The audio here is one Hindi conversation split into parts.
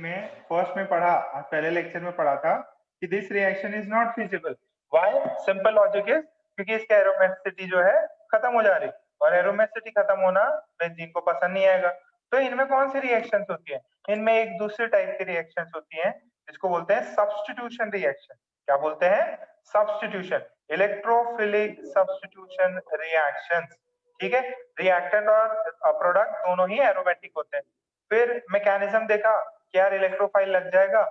में फर्स्ट में पढ़ा, पहले लेक्चर में पढ़ा था कि this reaction is not feasible. Why? Simple logic is क्योंकि इसकी एरोमेटिसिटी जो है खत्म हो जा रही, और एरोमेटिसिटी खत्म होना बेंजीन को पसंद नहीं आएगा। तो इनमें कौन सी रिएक्शंस होती है? इनमें एक दूसरे टाइप की रिएक्शंस होती हैं जिसको बोलते हैं सब्स्टिट्यूशन रिएक्शन। क्या बोलते हैं? Substitution, electrophilic substitution reactions. ठीक है, रिएक्टेंट और प्रोडक्ट दोनों ही एरोमेटिक होते हैं। फिर मैकेनिज्म देखा कि यार इलेक्ट्रोफाइल लग जाएगा,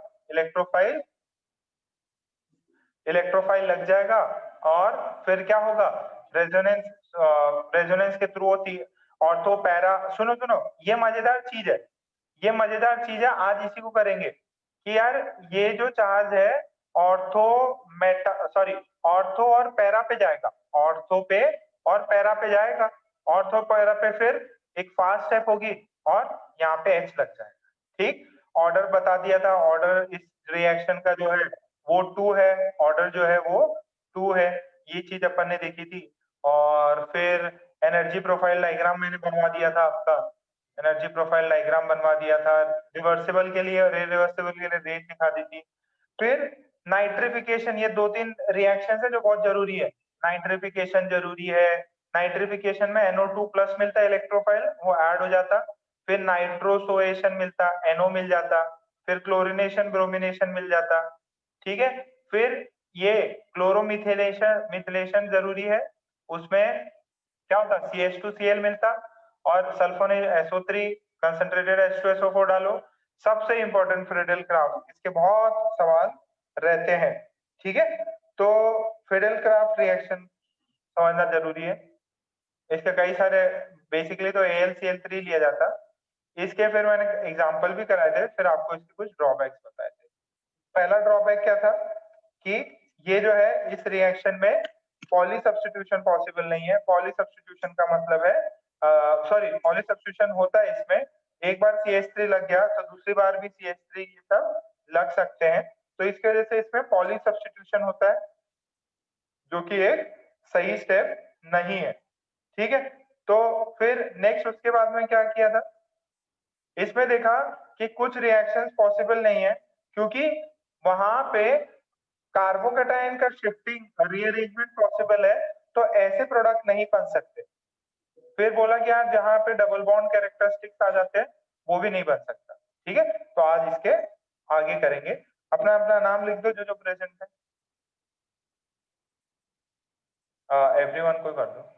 इलेक्ट्रोफाइल लग जाएगा, और फिर क्या होगा? रेजोनेंस, रेजोनेंस के थ्रू होती है। ऑर्थो पैरा, सुनो सुनो, ये मजेदार चीज है, ये मजेदार चीज है, आज इसी को करेंगे कि यार ये जो चार्ज है ऑर्थो ऑर्थो और पैरा पे जाएगा, ऑर्थो पे और पैरा पे जाएगा, ऑर्थो पैरा पे फिर एक फास्ट स्टेप होगी और यहाँ पे एच लग जाएगा। ठीक, ऑर्डर बता दिया था, ऑर्डर इस रिएक्शन का जो है वो 2 है, ऑर्डर जो है वो 2 है, ये चीज अपन ने देखी थी। और फिर एनर्जी प्रोफाइल डायग्राम मैंने बनवा दिया था आपका, एनर्जी प्रोफाइल डायग्राम बनवा दिया था, रिवर्सिबल के लिए और इरिवर्सिबल के लिए रेट दिखा दी थी। फिर नाइट्रिफिकेशन, ये 2-3 रिएक्शन है जो बहुत जरूरी है। नाइट्रिफिकेशन जरूरी है, नाइट्रिफिकेशन में NO2 प्लस मिलता है इलेक्ट्रोफाइल, वो ऐड हो जाता। फिर नाइट्रोसोएशन मिलता, NO मिल जाता। फिर क्लोरिनेशन ब्रोमिनेशन मिल जाता। ठीक है, फिर ये क्लोरोमिथिलेशन मिथिलेशन जरूरी है, उसमें क्या होता? CH2Cl मिलता, और सल्फोनेट SO3 कंसंट्रेटेड H2SO4 डालो। सबसे इंपॉर्टेंट फिडेल क्राफ्ट, इसके बहुत सवाल रहते हैं। ठीक है, तो फिडेल क्राफ्ट रिएक्शन समझना जरूरी है। इसके कई सारे, बेसिकली तो AlCl3 लिया जाता, इसके फिर मैंने एग्जांपल भी कराए थे, फिर आपको इसके कुछ ड्रॉबैक्स बताए थे। पहला ड्रॉबैक क्या था कि ये जो है इस रिएक्शन में पॉली सब्स्टिट्यूशन पॉसिबल नहीं है। पॉली सब्स्टिट्यूशन का मतलब है, सॉरी, पॉली सब्स्टिट्यूशन होता है इसमें, एक बार CH3 लग गया तो दूसरी बार भी CH3 ये सब लग सकते हैं, तो इसकी वजह से इसमें पॉली सब्स्टिट्यूशन होता है, जो कि एक सही स्टेप नहीं है। ठीक है, तो फिर नेक्स्ट उसके बाद में क्या किया था, इसमें देखा कि कुछ रिएक्शंस पॉसिबल नहीं है क्योंकि वहां पे कार्बोकेटाइन का शिफ्टिंग रीअरेंजमेंट पॉसिबल है, तो ऐसे प्रोडक्ट नहीं बन सकते। फिर बोला कि यार जहां पे डबल बॉन्ड कैरेक्टरिस्टिक्स आ जाते हैं वो भी नहीं बन सकता। ठीक है, तो आज इसके आगे करेंगे। अपना अपना नाम लिख दो जो जो प्रेजेंट है, एवरीवन को कर दो।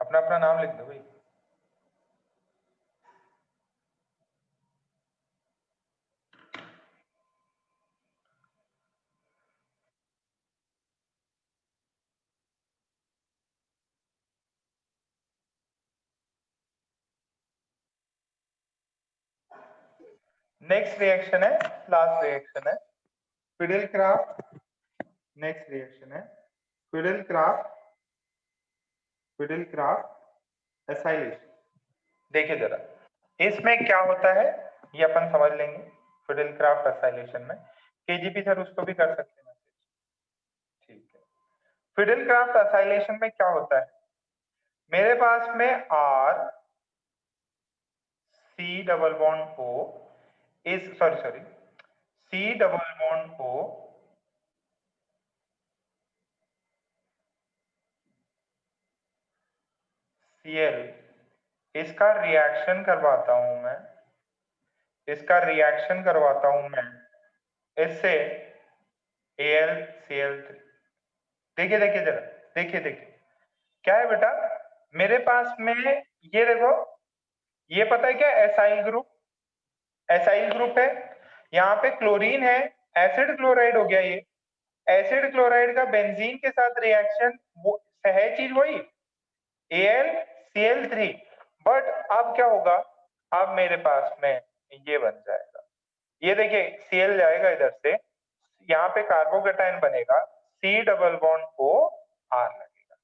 अपना अपना नाम लिख दो भाई। नेक्स्ट रिएक्शन है, लास्ट रिएक्शन है फिडेल क्राफ्ट। नेक्स्ट रिएक्शन है Fidel craft, Fidel Crafts acylation. देखिए जरा इसमें क्या होता है ये अपन समझ लेंगे। फिडेल क्राफ्ट एसाइलेशन में KGP सर उसको भी कर सकते हैं मैसेज। ठीक है, फिडेल क्राफ्ट एसाइलेशन में क्या होता है, मेरे पास में R C double bond O is sorry C double bond O Cl, इसका रिएक्शन करवाता हूं मैं, इसका रिएक्शन करवाता हूं मैं इससे AlCl3। देखिए देखिए जरा, देखिए देखिए क्या है बेटा, मेरे पास में ये देखो, ये पता है क्या? एसाइल ग्रुप, एसाइल ग्रुप है, यहाँ पे क्लोरीन है, एसिड क्लोराइड हो गया। ये एसिड क्लोराइड का बेंजीन के साथ रिएक्शन, वो है चीज वही AlCl3, बट अब क्या होगा, अब मेरे पास में ये बन जाएगा, ये देखिए Cl जाएगा इधर से, यहाँ पे कार्बोकेटाइन बनेगा, C double bond O R लगेगा।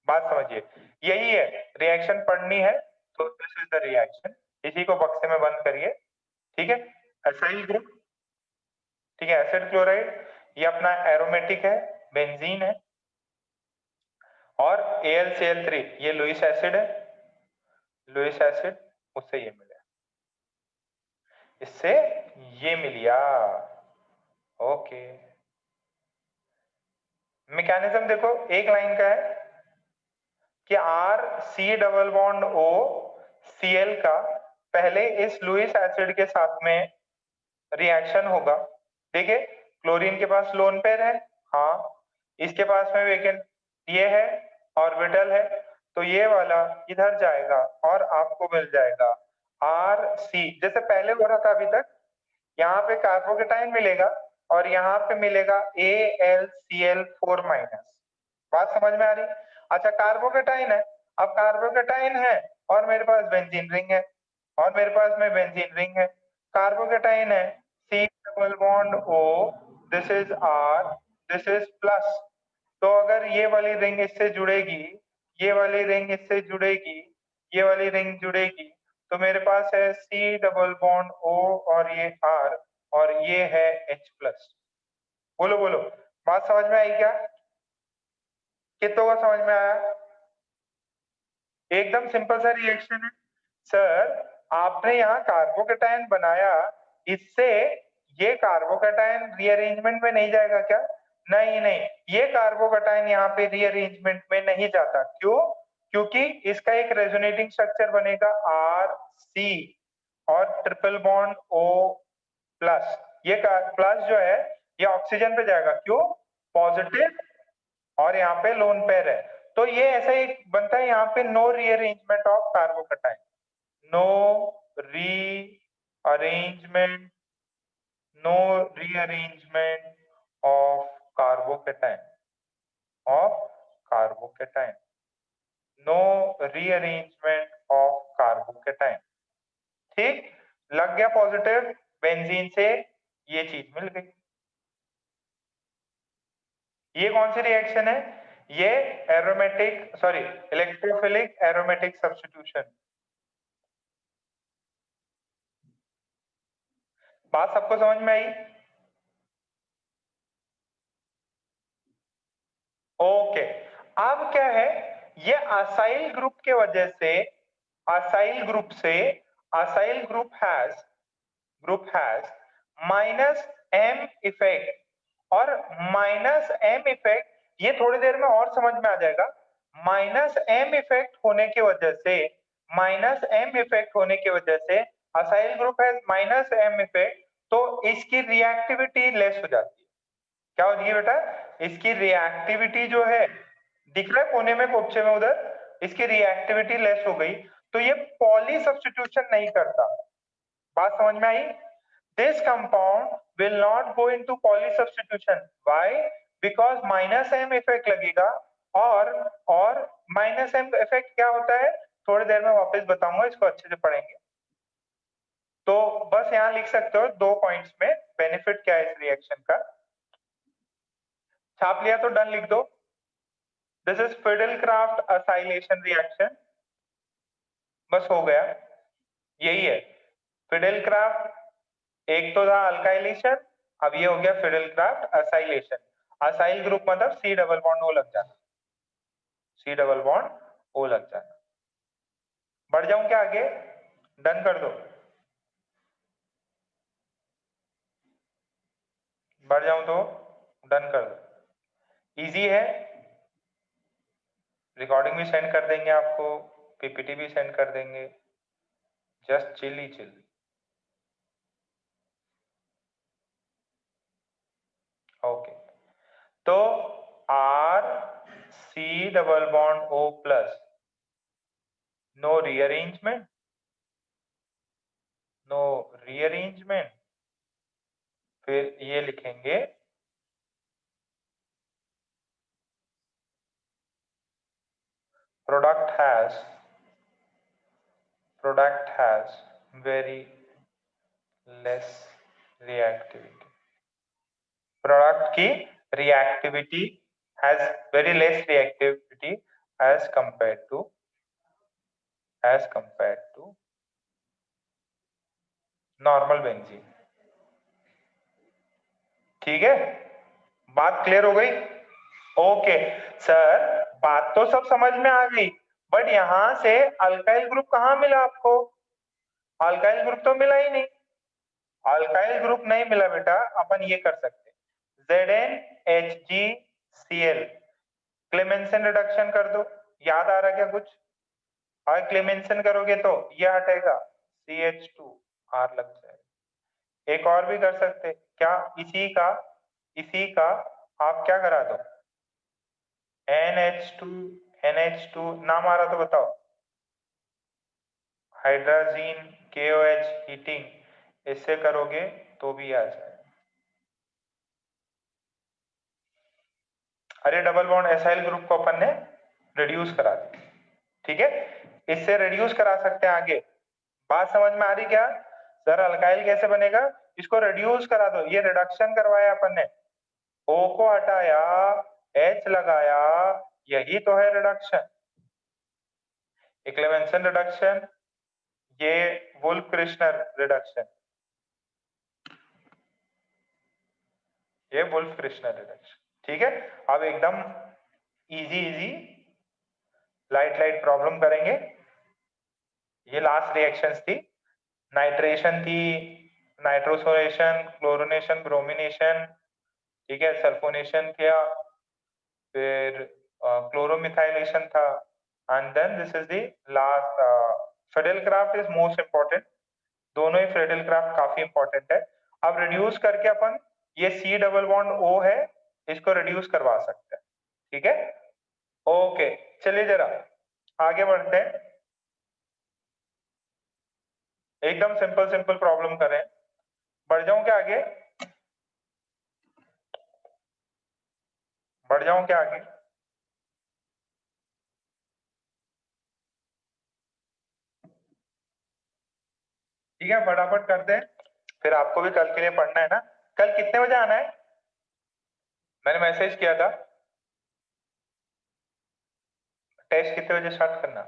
बात समझिए, यही है रिएक्शन पढ़नी है तो दिस इज द रिएक्शन। इसी को बक्से में बंद करिए। ठीक है, एसाइल ग्रुप, ठीक है, एसिड क्लोराइड, ये अपना एरोमेटिक है, बेंजीन है, और AlCl3 ये लुईस एसिड है, लुइस एसिड, उससे ये मिला, इससे ये मिल गया। ओके, मैकेनिज्म देखो, एक लाइन का है कि R C double bond O C L का पहले इस लुइस एसिड के साथ में रिएक्शन होगा। देखिए, क्लोरीन के पास लोन पेयर है, हाँ, इसके पास में वेकेंट ये है, ऑर्बिटल है, तो ये वाला इधर जाएगा और आपको मिल जाएगा आर सी, जैसे पहले हो रहा था अभी तक, यहाँ पे कार्बोकेटाइन मिलेगा और यहाँ पे मिलेगा AlCl4-। बात समझ में आ रही? अच्छा, कार्बोकेटाइन है, अब कार्बोकेटाइन है और मेरे पास बेंजीन रिंग है, और मेरे पास में बेंजीन रिंग है, कार्बोकेटाइन है, C double bond O, this is R, this is plus. तो अगर ये वाली रिंग इससे जुड़ेगी, ये वाली रिंग इससे जुड़ेगी, ये वाली रिंग जुड़ेगी, तो मेरे पास है C डबल बॉन्ड O और ये R, और ये है H प्लस। बोलो बोलो, बात समझ में आई क्या? कितनों को समझ में आया? एकदम सिंपल सा रिएक्शन है सर। आपने यहाँ कार्बोकेटाइन बनाया, इससे ये कार्बोकेटाइन रीअरेंजमेंट में नहीं जाएगा क्या? नहीं नहीं, ये कार्बोकेटाइन यहाँ पे रीअरेंजमेंट में नहीं जाता। क्यों? क्योंकि इसका एक रेजोनेटिंग स्ट्रक्चर बनेगा आर सी और ट्रिपल बॉन्ड ओ प्लस। ये प्लस जो है ये ऑक्सीजन पे जाएगा, क्यों? पॉजिटिव, और यहाँ पे लोन पेयर है, तो ये ऐसा ही बनता है यहाँ पे no rearrangement of carbocation, no rearrangement, no rearrangement of carbocation, of carbocation, no rearrangement of carbocation. ठीक, लग गया पॉजिटिव, बेंजीन से ये चीज मिल गई। ये कौन सी रिएक्शन है? ये aromatic, sorry, electrophilic aromatic substitution. बात सबको समझ में आई? ओके, अब क्या है, ये असाइल ग्रुप के वजह से, असाइल ग्रुप से, acyl group has minus M effect, और माइनस एम इफेक्ट ये थोड़ी देर में और समझ में आ जाएगा। माइनस एम इफेक्ट होने की वजह से, माइनस एम इफेक्ट होने की वजह से acyl group has minus M effect, तो इसकी रिएक्टिविटी लेस हो जाती है। क्या होती है बेटा? इसकी रिएक्टिविटी जो है, दिख रहा है कोने में कोपचे में उधर, इसकी रिएक्टिविटी लेस हो गई, तो ये पॉली सब्स्टिट्यूशन नहीं करता। बात समझ में आई? This compound will not go into poly substitution. Why? Because minus m effect लगेगा, और माइनस m इफेक्ट क्या होता है थोड़ी देर में वापस बताऊंगा, इसको अच्छे से पढ़ेंगे। तो बस यहाँ लिख सकते हो 2 पॉइंट्स में बेनिफिट क्या है इस रिएक्शन का। छाप लिया तो डन लिख दो। दिस इज फिडेलक्राफ्ट असाइलेशन रिएक्शन, बस हो गया, यही है फिडेलक्राफ्ट। एक तो था अल्काइलेशन, अब ये हो गया फिडेलक्राफ्ट असाइलेशन। असाइल ग्रुप मतलब सी डबल बॉन्ड ओ लग जाना, सी डबल बॉन्ड ओ लग जाना। बढ़ जाऊं क्या आगे? डन कर दो, बढ़ जाऊं तो डन कर दो। इजी है, रिकॉर्डिंग भी सेंड कर देंगे आपको, पीपीटी भी सेंड कर देंगे, जस्ट चिल ही चिल। ओके, तो R C double bond O plus, no rearrangement, no rearrangement, फिर ये लिखेंगे product has very less reactivity, product की reactivity has very less reactivity as compared to normal benzene। ठीक है, बात क्लियर हो गई? ओके सर, बात तो सब समझ में आ गई, बट यहां से अल्काइल ग्रुप कहाँ मिला आपको? अल्काइल ग्रुप तो मिला ही नहीं। अल्काइल ग्रुप नहीं मिला बेटा, अपन ये कर सकते ZnHgCl, क्लेमेंसन रिडक्शन कर दो। याद आ रहा क्या कुछ? और क्लेमेंसन करोगे तो ये हटेगा, CH2R लग जाएगा। एक और भी कर सकते क्या, इसी का आप क्या करा दो, NH2 नाम आ रहा तो बताओ, हाइड्राजीन KOH हीटिंग, इससे करोगे तो भी आ जाए। अरे डबल बॉन्ड एसाइल ग्रुप को अपन ने रिड्यूस करा दिया, ठीक है, इससे रिड्यूस करा सकते हैं आगे। बात समझ में आ रही क्या? सर अल्काइल कैसे बनेगा, इसको रिड्यूस करा दो, ये रिडक्शन करवाया अपन ने, O को हटाया, H लगाया, यही तो है रिडक्शन, क्लेमेंसन रिडक्शन, ये वुल्फ क्रिश्नर रिडक्शन, ये वुल्फ क्रिश्नर रिडक्शन, ठीक है। अब एकदम इजी लाइट प्रॉब्लम करेंगे। ये लास्ट रिएक्शंस थी, नाइट्रेशन थी, नाइट्रोसोनेशन, क्लोरोनेशन, ब्रोमिनेशन, ठीक है, सल्फोनेशन किया, फिर क्लोरोमिथाइलेशन था, and then this is the last, Friedel Crafts is most important. दोनों ही फिडेलक्राफ्ट काफी इंपॉर्टेंट है। अब रिड्यूस करके अपन ये C डबल बॉन्ड O है, इसको रिड्यूस करवा सकते हैं, ठीक है। ओके, चलिए जरा आगे बढ़ते हैं, एकदम सिंपल प्रॉब्लम करें। बढ़ जाऊं क्या आगे? बढ़ जाऊं क्या आगे? ठीक है, फटाफट करते हैं, फिर आपको भी कल के लिए पढ़ना है ना। कल कितने बजे आना है? मैंने मैसेज किया था, टेस्ट कितने बजे स्टार्ट करना?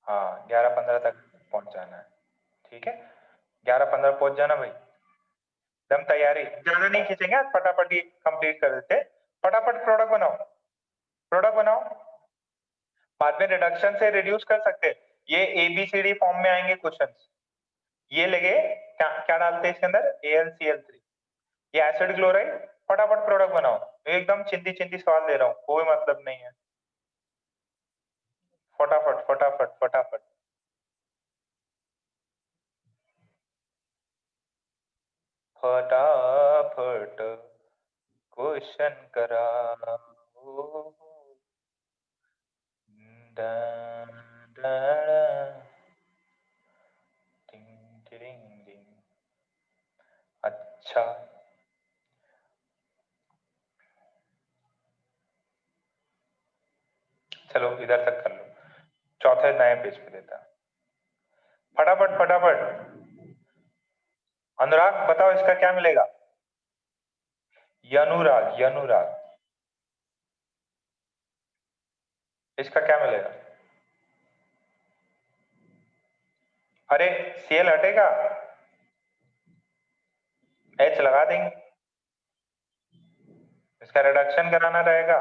हाँ, 11:15 तक पहुंच जाना है, ठीक है, 11:15 पहुंच जाना भाई। दम तैयारी, ज्यादा नहीं खींचेंगे, फटाफट ही कंप्लीट कर देते। फटाफट प्रोडक्ट बनाओ, बाद में रिडक्शन से रिड्यूस कर सकते हैं। ये ABCD फॉर्म में आएंगे क्वेश्चंस, ये लगे क्या डालते हैं इसके अंदर, AlCl3, ये एसिड क्लोराइड। फटाफट प्रोडक्ट बनाओ, एकदम चिंती सवाल दे रहा हूँ, कोई मतलब नहीं है, फटाफट। फटाफट क्वेश्चन करा, अच्छा चलो इधर तक कर लो, चौथे नए पेज पे देता, फटाफट। अनुराग बताओ इसका क्या मिलेगा? यनुराग, इसका क्या मिलेगा? अरे Cl हटेगा, H लगा देंगे, इसका रिडक्शन कराना रहेगा,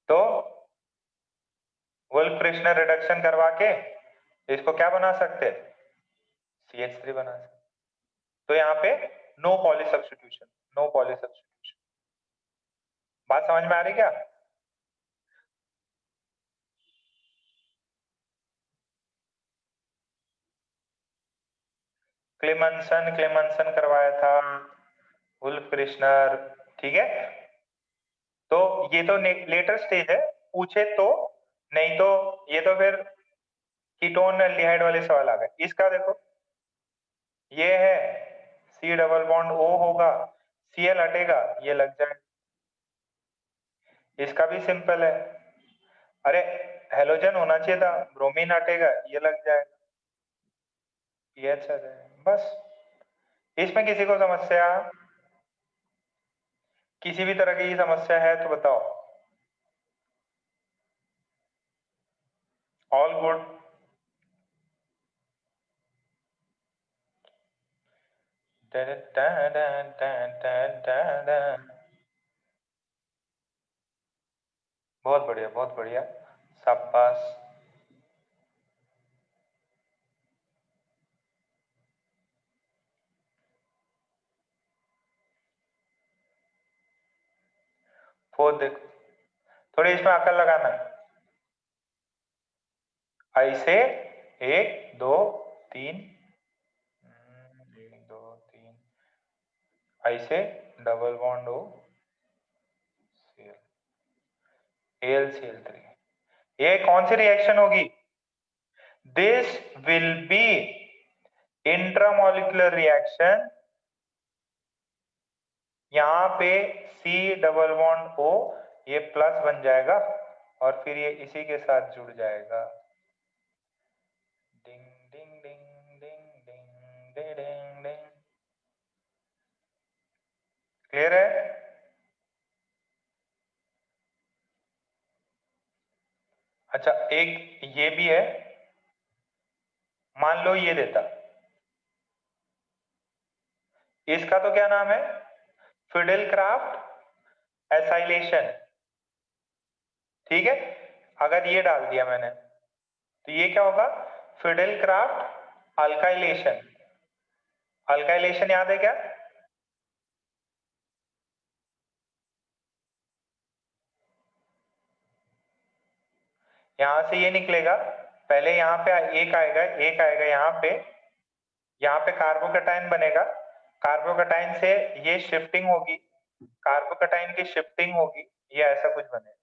तो वुल्फ क्रिश्नर रिडक्शन करवा के इसको क्या बना सकते, CH3 बना सकते। तो यहाँ पे नो पॉली सब्स्टिट्यूशन। बात समझ में आ रही क्या? क्लेमंसन करवाया था, वुल्फ क्रिश्नर, ठीक है। तो ये तो लेटर स्टेज है, पूछे तो, नहीं तो ये तो फिर कीटोन एल्डिहाइड वाले सवाल आ गए। इसका देखो, ये है C डबल बॉन्ड O होगा, Cl हटेगा, ये लग जाए, इसका भी सिंपल है, अरे हेलोजन होना चाहिए था, ब्रोमीन हटेगा, ये लग जाएगा, ये अच्छा जाएगा, बस। इसमें किसी भी तरह की समस्या है तो बताओ, ऑल गुड। बहुत बढ़िया, शाबाश। फोर्थ देखो, थोड़ी इसमें अकल लगाना। ऐसे 1 2 3, 1 2 3, ऐसे डबल बॉन्ड हो Cl, AlCl3, ये कौन सी रिएक्शन होगी? This will be intramolecular reaction. यहाँ पे C डबल बॉन्ड O ये प्लस बन जाएगा और फिर ये इसी के साथ जुड़ जाएगा। डिंग डिंग डिंग डिंग डिंग डिंग डिंग डिंग। क्लियर है? अच्छा, एक ये भी है, मान लो ये देता, इसका तो क्या नाम है? फिडेलक्राफ्ट एसाइलेशन। ठीक है, अगर ये डाल दिया मैंने तो ये क्या होगा? फिडेलक्राफ्ट अल्काइलेशन। अल्काइलेशन याद है क्या? यहां से ये निकलेगा, पहले यहाँ पे एक आएगा, एक आएगा यहाँ पे कार्बोकेटाइन बनेगा, कार्बोकेटाइन से ये शिफ्टिंग होगी, कार्बोकेटाइन की शिफ्टिंग होगी, ये ऐसा कुछ बनेगा।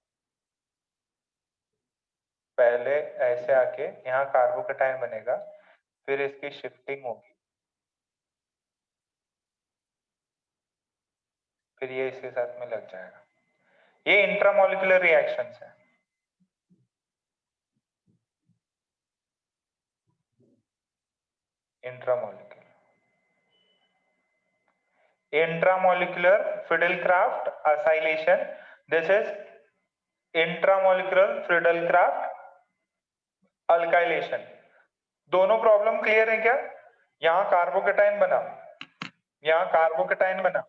पहले ऐसे आके यहाँ कार्बोकेटाइन बनेगा, फिर इसकी शिफ्टिंग होगी, फिर ये इसके साथ में लग जाएगा। ये इंट्रामोलिकुलर रिएक्शंस है। intramolecular Fidelcraft acylation. This is intramolecular Fidelcraft alkylation. दोनों प्रॉब्लम क्लियर है क्या? यहाँ कार्बोकेटाइन बना, यहाँ कार्बोकेटाइन बना,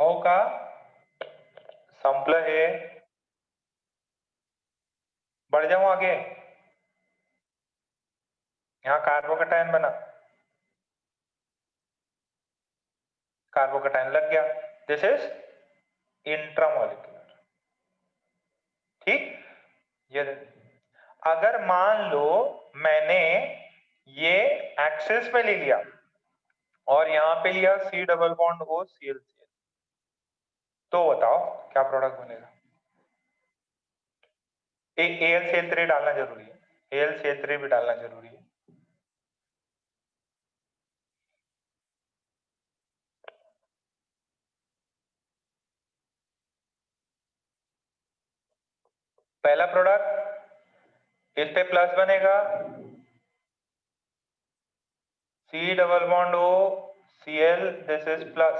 हो का संपलं हे, बढ़ जाऊं आगे, यहाँ कार्बोकेटाइन बना, कार्बोकेटाइन लग गया, दिस इज इंट्रामोलिकुलर। ठीक, ये अगर मान लो मैंने ये एक्सिस पे ले लिया और यहाँ पे लिया C double bond O Cl, तो बताओ क्या प्रोडक्ट बनेगा? एक AlCl3 डालना जरूरी है, AlCl3 भी डालना जरूरी है। पहला प्रोडक्ट, इस पे प्लस बनेगा, C double bond O Cl, this is plus,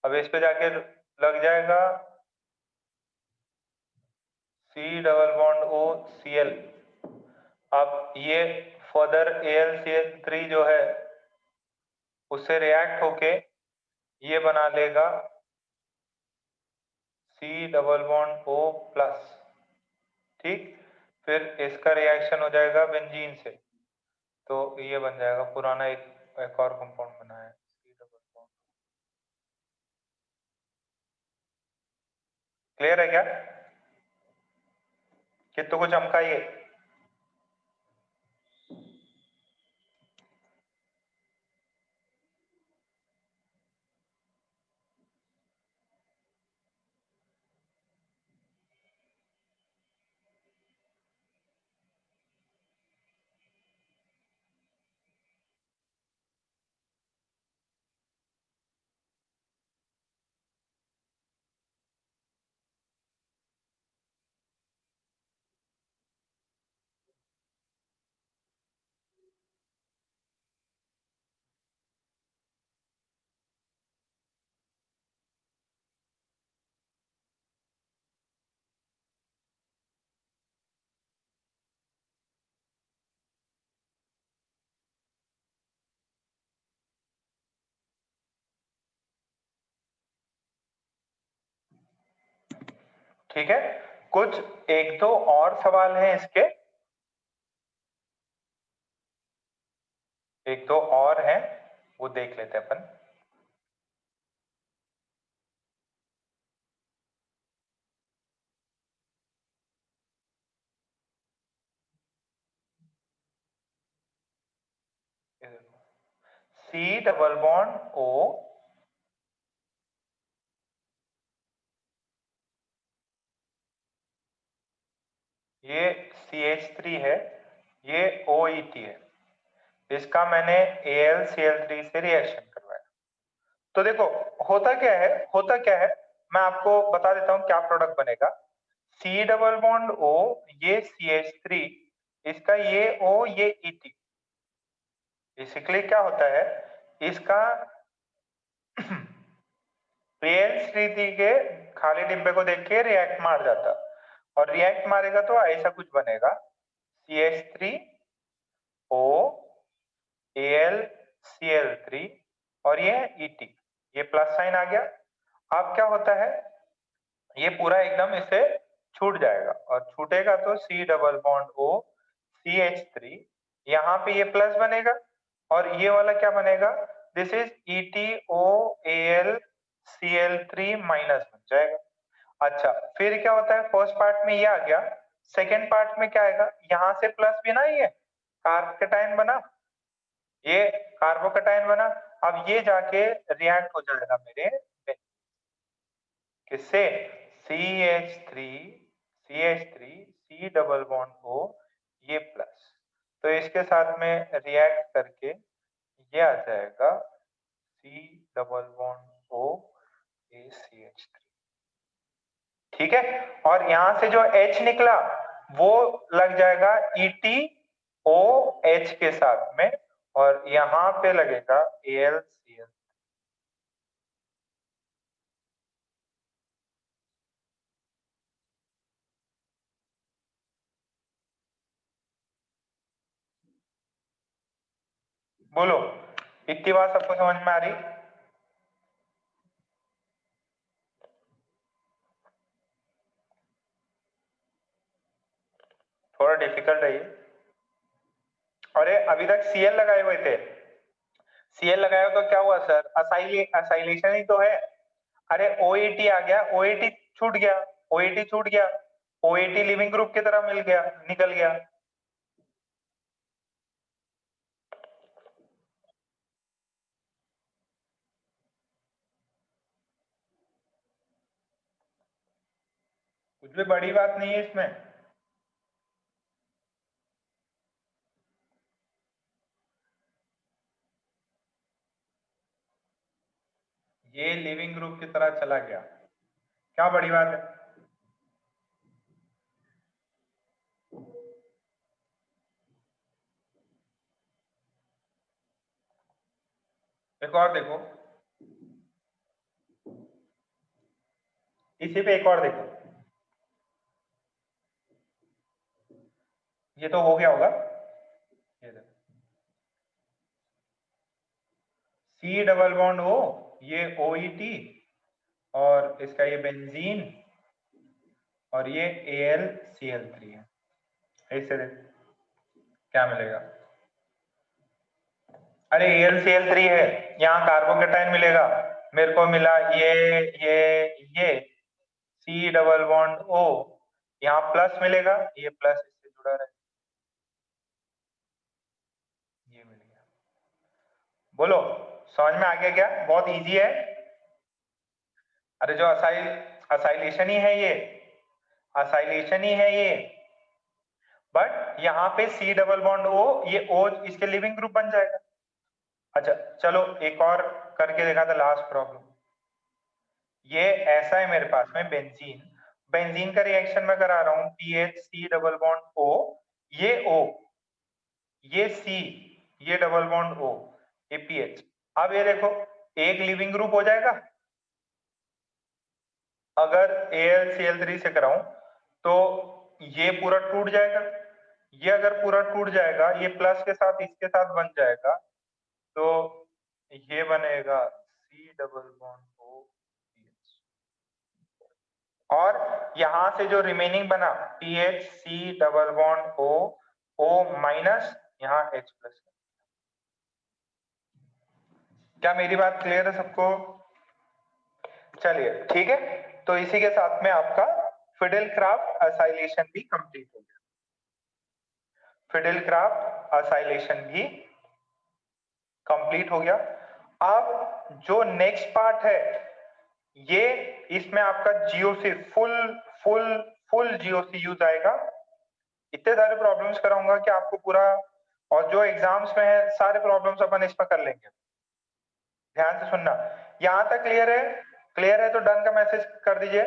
अब इस पे जाके लग जाएगा C double bond O Cl। अब ये फर्दर AlCl3 जो है उससे रिएक्ट होके ये बना लेगा C double bond O plus. ठीक, फिर इसका रिएक्शन हो जाएगा बेंजीन से, तो ये बन जाएगा पुराना एक और कंपाउंड बना है C डबल बॉन्ड। क्लियर है क्या? कितने को चमकाइए। ठीक है, कुछ एक दो और सवाल हैं इसके, एक दो और हैं, वो देख लेते हैं अपन। सी डबल बॉन्ड ओ, ये CH3 है, ये OET है, इसका मैंने AlCl3 से रिएक्शन करवाया। तो देखो होता क्या है, होता क्या है, मैं आपको बता देता हूं क्या प्रोडक्ट बनेगा। C डबल बॉन्ड O, ये CH3, इसका ये O, ये ET, बेसिकली क्या होता है, इसका AlCl3 के खाली डिब्बे को देख के रिएक्ट मार जाता, और रिएक्ट मारेगा तो ऐसा कुछ बनेगा, CH3O AlCl3 और ये ET, ये प्लस साइन आ गया। अब क्या होता है, ये पूरा एकदम इसे छूट जाएगा, और छूटेगा तो C double bond O CH3, यहाँ पे ये प्लस बनेगा, और ये वाला क्या बनेगा, दिस इज ETOAlCl3 माइनस बन जाएगा। अच्छा, फिर क्या होता है, फर्स्ट पार्ट में ये आ गया, सेकेंड पार्ट में क्या आएगा, यहाँ से प्लस भी ना, ये कार्बोकेटाइन बना, ये कार्बोकेटाइन बना, अब ये जाके रिएक्ट हो जाएगा मेरे किससे, CH3 CH3 C double bond O, ये प्लस, तो इसके साथ में रिएक्ट करके ये आ जाएगा C double bond O ACH3, ठीक है, और यहां से जो H निकला वो लग जाएगा ETOH के साथ में, और यहां पे लगेगा AlCl। बोलो, इतनी बात सबको समझ में आ रही? थोड़ा डिफिकल्ट है ये। अरे अभी तक Cl लगाए हुए थे, Cl लगाए हो तो क्या हुआ सर, असाइलेशन ही तो है। अरे OET आ गया, OET छूट गया, OET छूट गया, OET लिविंग ग्रुप की तरह मिल गया, निकल गया। कुछ भी बड़ी बात नहीं है इसमें। ये लिविंग ग्रुप की तरह चला गया, क्या बड़ी बात है। एक और देखो, इसी पे एक और देखो, ये तो हो गया होगा, ये देखो C डबल बॉन्ड O, ये OET, और इसका ये बेंजीन, और ये AlCl3 है, ऐसे क्या मिलेगा, अरे AlCl3 है, यहाँ कार्बोकेटाइन मिलेगा, मेरे को मिला ये C डबल बॉन्ड O, यहाँ प्लस मिलेगा, ये प्लस इससे जुड़ा रहे, ये मिल गया। बोलो, समझ में आ गया क्या, बहुत इजी है। अरे जो असाइलेशन ही है ये, असाइलेशन ही है ये, बट यहाँ पे C डबल बॉन्ड O, ये O इसके लिविंग ग्रुप बन जाएगा। अच्छा चलो एक और करके देखा था, लास्ट प्रॉब्लम, ये ऐसा है मेरे पास में बेंजीन, बेंजीन का रिएक्शन मैं करा रहा हूँ, PHC डबल बॉन्ड O, ये O, ये C, ये डबल बॉन्ड O, ये PH। अब ये देखो, एक लिविंग ग्रुप हो जाएगा, अगर AlCl3 से कराऊं तो ये पूरा टूट जाएगा, ये अगर पूरा टूट जाएगा, ये प्लस के साथ इसके साथ बन जाएगा, तो ये बनेगा C डबल बॉन्ड O, और यहां से जो रिमेनिंग बना PHC double bond O minus यहाँ H प्लस। क्या मेरी बात क्लियर है सबको? चलिए ठीक है, तो इसी के साथ में आपका फिडेलक्राफ्ट असाइलेशन भी कंप्लीट हो गया। फिडेलक्राफ्ट असाइलेशन भी कंप्लीट हो गया। अब जो नेक्स्ट पार्ट है, ये इसमें आपका जीओसी फुल जीओसी यूज आएगा। इतने सारे प्रॉब्लम्स कराऊंगा कि आपको पूरा, और जो एग्जाम्स में है सारे प्रॉब्लम्स अपन इसमें कर लेंगे। ध्यान से सुनना। यहां तक क्लियर है? क्लियर है तो डन का मैसेज कर दीजिए।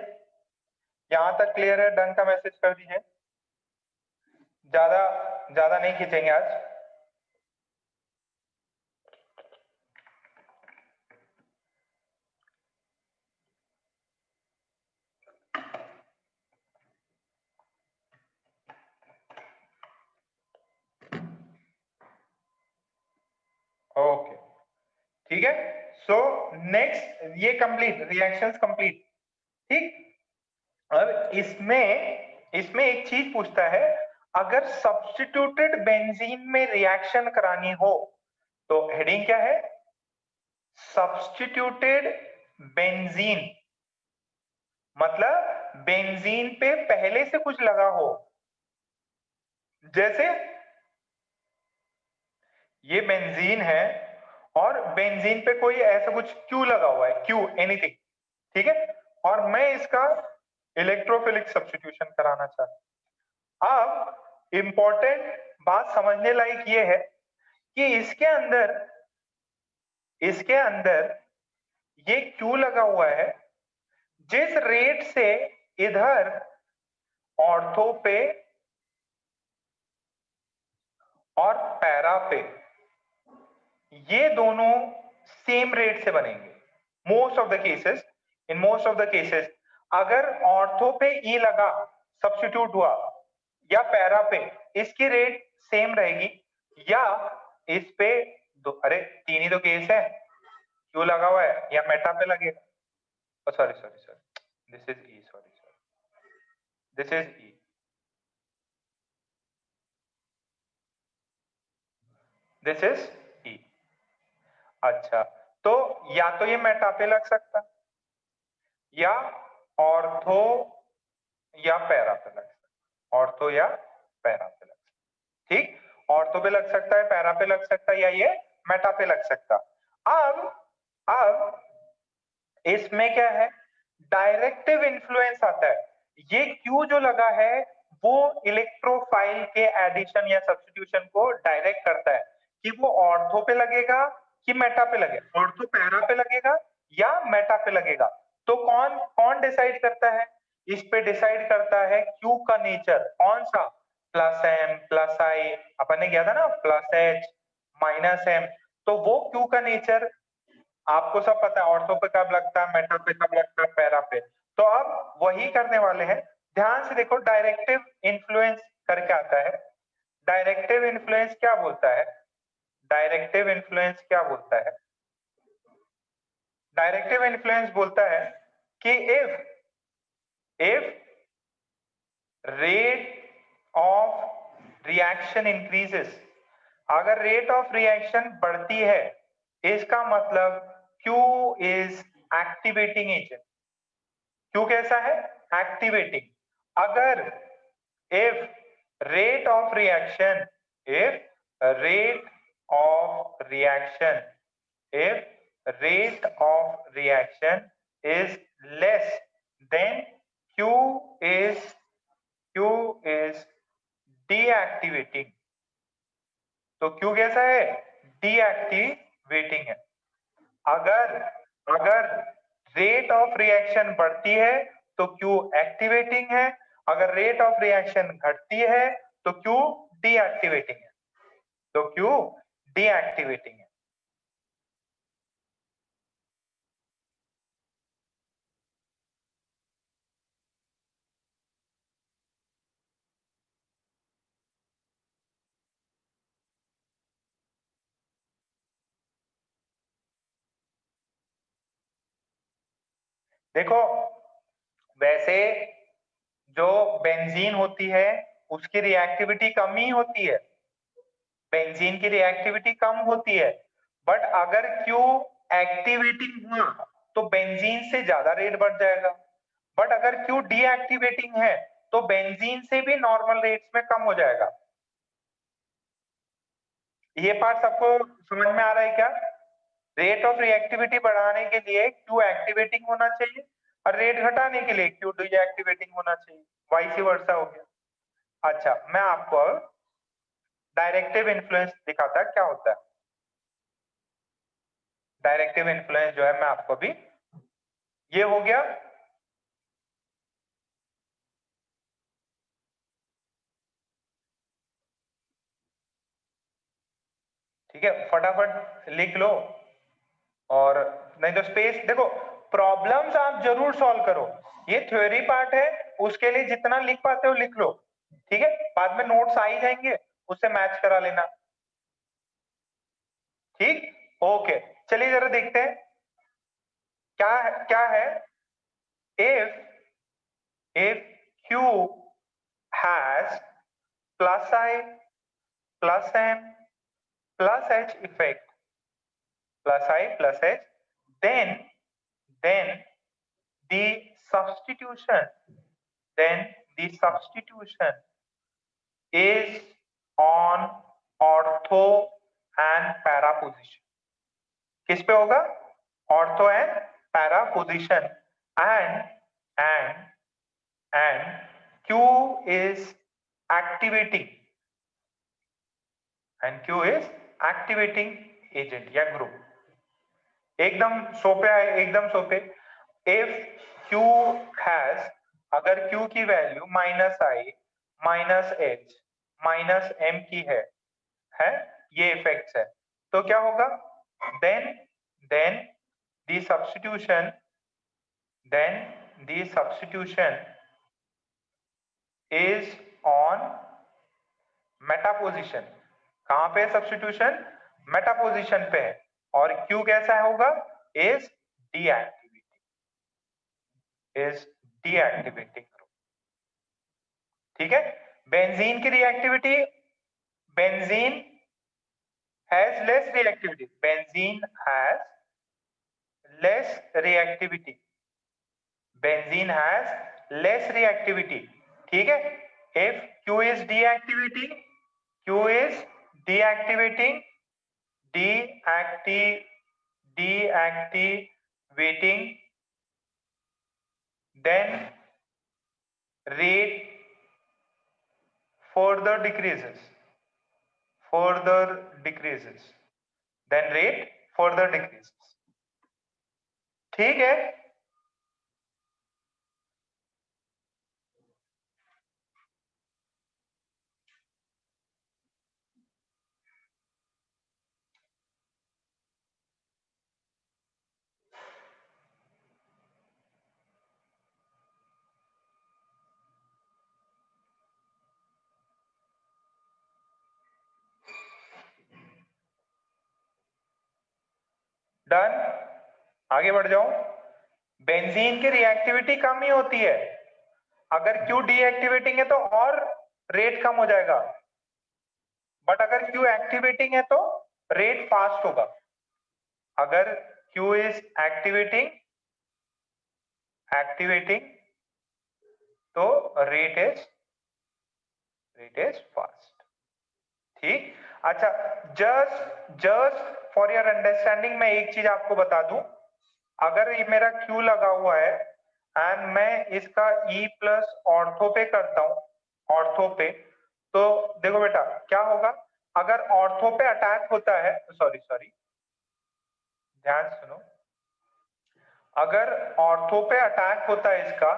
यहां तक क्लियर है, डन का मैसेज कर दीजिए। ज्यादा ज्यादा नहीं खींचेंगे आज। ओके ठीक है। सो नेक्स्ट ये कंप्लीट, रिएक्शंस कंप्लीट। ठीक, अब इसमें एक चीज पूछता है, अगर सब्स्टिट्यूटेड बेंजीन में रिएक्शन करानी हो तो हेडिंग क्या है? सब्स्टिट्यूटेड बेंजीन, मतलब बेंजीन पे पहले से कुछ लगा हो। जैसे ये बेंजीन है और बेंजीन पे कोई ऐसा कुछ क्यू लगा हुआ है, क्यू एनीथिंग, ठीक है, और मैं इसका इलेक्ट्रोफिलिक सब्स्टिट्यूशन कराना चाहता हूं। अब इंपॉर्टेंट बात समझने लायक ये है कि इसके अंदर ये क्यू लगा हुआ है, जिस रेट से इधर ऑर्थो पे और पैरा पे ये दोनों सेम रेट से बनेंगे। Most of the cases, in most of the cases अगर ऑर्थो पे ई लगा, सब्स्टिट्यूट हुआ, या पैरा पे, इसकी रेट सेम रहेगी, या इस पे अरे तीन ही तो केस है, क्यों लगा हुआ है या मेटा पे लगेगा। Sorry sorry sorry, this is E, sorry sorry, this is E, this is E. अच्छा, तो या तो ये मेटा पे लग सकता, या ऑर्थो या पैरा पे लग सकता, ऑर्थो या पैरा पे लग सकता। ठीक, ऑर्थो पे लग सकता है, पैरा पे लग सकता है, या ये मेटा पे लग सकता। अब इसमें क्या है, डायरेक्टिव इन्फ्लुएंस आता है। ये क्यू जो लगा है वो इलेक्ट्रोफाइल के एडिशन या सब्स्टिट्यूशन को डायरेक्ट करता है कि वो ऑर्थो पे लगेगा कि मेटा पे लगेगा, ऑर्थो पैरा पे लगेगा या मेटा पे लगेगा। तो कौन कौन डिसाइड करता है? इस पे डिसाइड करता है क्यू का नेचर, कौन सा, प्लस एम प्लस आई, अपन ने किया था ना, प्लस एच माइनस एम। तो वो क्यू का नेचर आपको सब पता है, ऑर्थो पे कब लगता है, मेटा पे कब लगता है, पैरा पे। तो अब वही करने वाले हैं। ध्यान से देखो, डायरेक्टिव इन्फ्लुएंस करके आता है। डायरेक्टिव इन्फ्लुएंस क्या बोलता है? डायरेक्टिव इन्फ्लुएंस क्या बोलता है? डायरेक्टिव इन्फ्लुएंस बोलता है कि if rate of reaction increases, अगर रेट ऑफ रिएक्शन बढ़ती है, इसका मतलब Q is activating agent. Q कैसा है? एक्टिवेटिंग। अगर if rate of reaction, if rate of reaction if rate of reaction is less then q is deactivating। तो Q कैसा है? डीएक्टिवेटिंग है। अगर अगर रेट ऑफ रिएक्शन बढ़ती है तो Q एक्टिवेटिंग है, अगर रेट ऑफ रिएक्शन घटती है तो Q डीएक्टिवेटिंग है। तो Q डीएक्टिवेटिंग है। देखो वैसे जो बेंजीन होती है उसकी रिएक्टिविटी कम ही होती है, बेंजीन की रिएक्टिविटी कम होती है, बट अगर Q एक्टिवेटिंग हुआ तो बेंजीन से ज्यादा रेट बढ़ जाएगा, बट अगर Q डीएक्टिवेटिंग है तो बेंजीन से भी नॉर्मल रेट्स में कम हो जाएगा। ये पार्ट सबको समझ में आ रहा है क्या? रेट ऑफ रिएक्टिविटी बढ़ाने के लिए Q एक्टिवेटिंग होना चाहिए और रेट घटाने के लिए Q डीएक्टिवेटिंग होना चाहिए, वाइस वर्सा हो गया। अच्छा, मैं आपको डायरेक्टिव इन्फ्लुएंस दिखाता है क्या होता है। डायरेक्टिव इन्फ्लुएंस जो है मैं आपको भी, ये हो गया। ठीक है, फटाफट लिख लो, और नहीं तो स्पेस देखो, प्रॉब्लम्स आप जरूर सॉल्व करो, ये थ्योरी पार्ट है, उसके लिए जितना लिख पाते हो लिख लो, ठीक है, बाद में नोट्स आ ही जाएंगे, उससे मैच करा लेना। ठीक, ओके, चलिए जरा देखते हैं क्या है। If Q has plus I plus M plus H effect, plus I plus H, then the substitution then the substitution is on ortho and para position. किस पे होगा? Ortho and para position, and Q is activating agent या ग्रुप। एकदम सोपे है, एकदम सोपे। इफ Q हैज, अगर Q की value minus I minus H minus M की है ये इफेक्ट्स है, तो क्या होगा? Then the substitution is on meta position. कहां पे सब्स्टिट्यूशन? मेटा पोजिशन पे है, और Q कैसा होगा? Is deactivating group. ठीक है, बेंजीन की reactivity, benzene has less reactivity, benzene has less reactivity, benzene has less reactivity। ठीक है, if Q is deactivating deactivating then rate further decreases, then rate further decreases। ठीक है, डन, आगे बढ़ जाओ। बेंजीन की रिएक्टिविटी कम ही होती है, अगर Q डीएक्टिवेटिंग है तो और रेट कम हो जाएगा, बट अगर Q एक्टिवेटिंग है तो रेट फास्ट होगा। अगर Q इज एक्टिवेटिंग तो रेट इज फास्ट। ठीक, अच्छा, जस्ट फॉर योर अंडरस्टैंडिंग मैं एक चीज आपको बता दूं, अगर ये मेरा Q लगा हुआ है एंड मैं इसका E प्लस ऑर्थो पे करता हूं, ऑर्थो पे, तो देखो बेटा क्या होगा, अगर ऑर्थो पे अटैक होता है, सॉरी ध्यान सुनो, अगर ऑर्थो पे अटैक होता है इसका,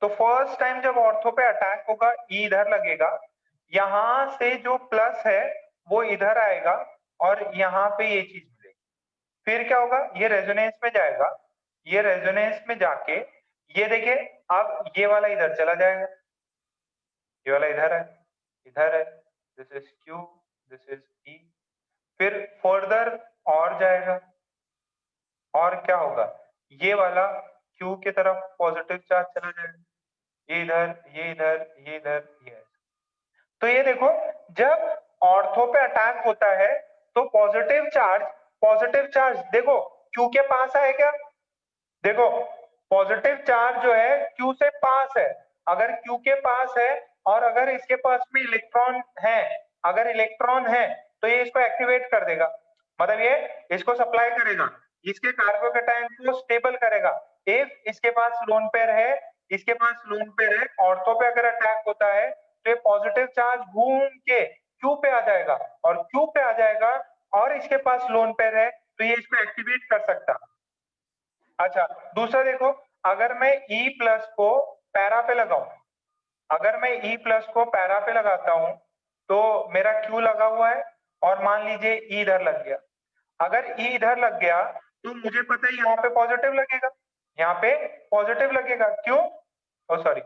तो फर्स्ट टाइम जब ऑर्थो पे अटैक होगा E इधर लगेगा, यहां से जो प्लस है वो इधर आएगा और यहाँ पे ये चीज मिलेगी, फिर क्या होगा, ये रेजोनेंस में जाएगा, ये रेजोनेंस में जाके ये देखिए अब ये वाला इधर चला जाएगा, ये वाला इधर है, this is Q, this is E, फिर फर्दर और जाएगा, और क्या होगा, ये वाला Q की तरफ पॉजिटिव चार्ज चला जाएगा, ये इधर, ये इधर, ये इधर, ये। तो ये देखो, जब ऑर्थो पे अटैक होता है तो पॉजिटिव चार्ज देखो Q के पास है क्या? देखो पॉजिटिव चार्ज जो है Q से पास है। अगर Q के पास है और अगर इसके पास में इलेक्ट्रॉन है, अगर इलेक्ट्रॉन है तो ये इसको एक्टिवेट कर देगा, मतलब ये इसको सप्लाई करेगा, इसके कार्बोकैटायन को स्टेबल करेगा। इफ इसके पास लोन पेयर है, इसके पास लोन पेयर है, ऑर्थो पे अगर अटैक होता है तो ये पॉजिटिव चार्ज घूम के Q पे आ जाएगा, और Q पे आ जाएगा और इसके पास लोन पेयर है तो ये इसको एक्टिवेट कर सकता। अच्छा, दूसरा देखो, अगर मैं E प्लस को पैरा पे लगाऊं, अगर मैं E प्लस को पैरा पे लगाता हूं तो मेरा Q लगा हुआ है और मान लीजिए E इधर लग गया। अगर E इधर लग गया तो मुझे पता है यहाँ पे पॉजिटिव लगेगा, यहाँ पे पॉजिटिव लगेगा। क्यों? ओ सॉरी,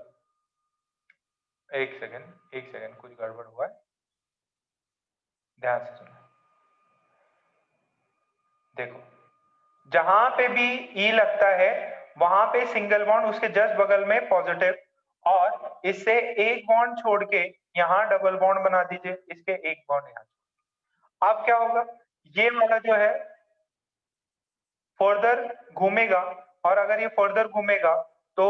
एक सेकंड कुछ गड़बड़ हुआ है, ध्यान से सुनो। देखो, जहां पे भी E लगता है वहां पे सिंगल बॉन्ड उसके जस्ट बगल में पॉजिटिव, और इससे एक बॉन्ड छोड़ के यहाँ डबल बॉन्ड बना दीजिए, इसके एक बॉन्ड यहाँ। अब क्या होगा, ये वाला जो है फर्दर घूमेगा, और अगर ये फर्दर घूमेगा तो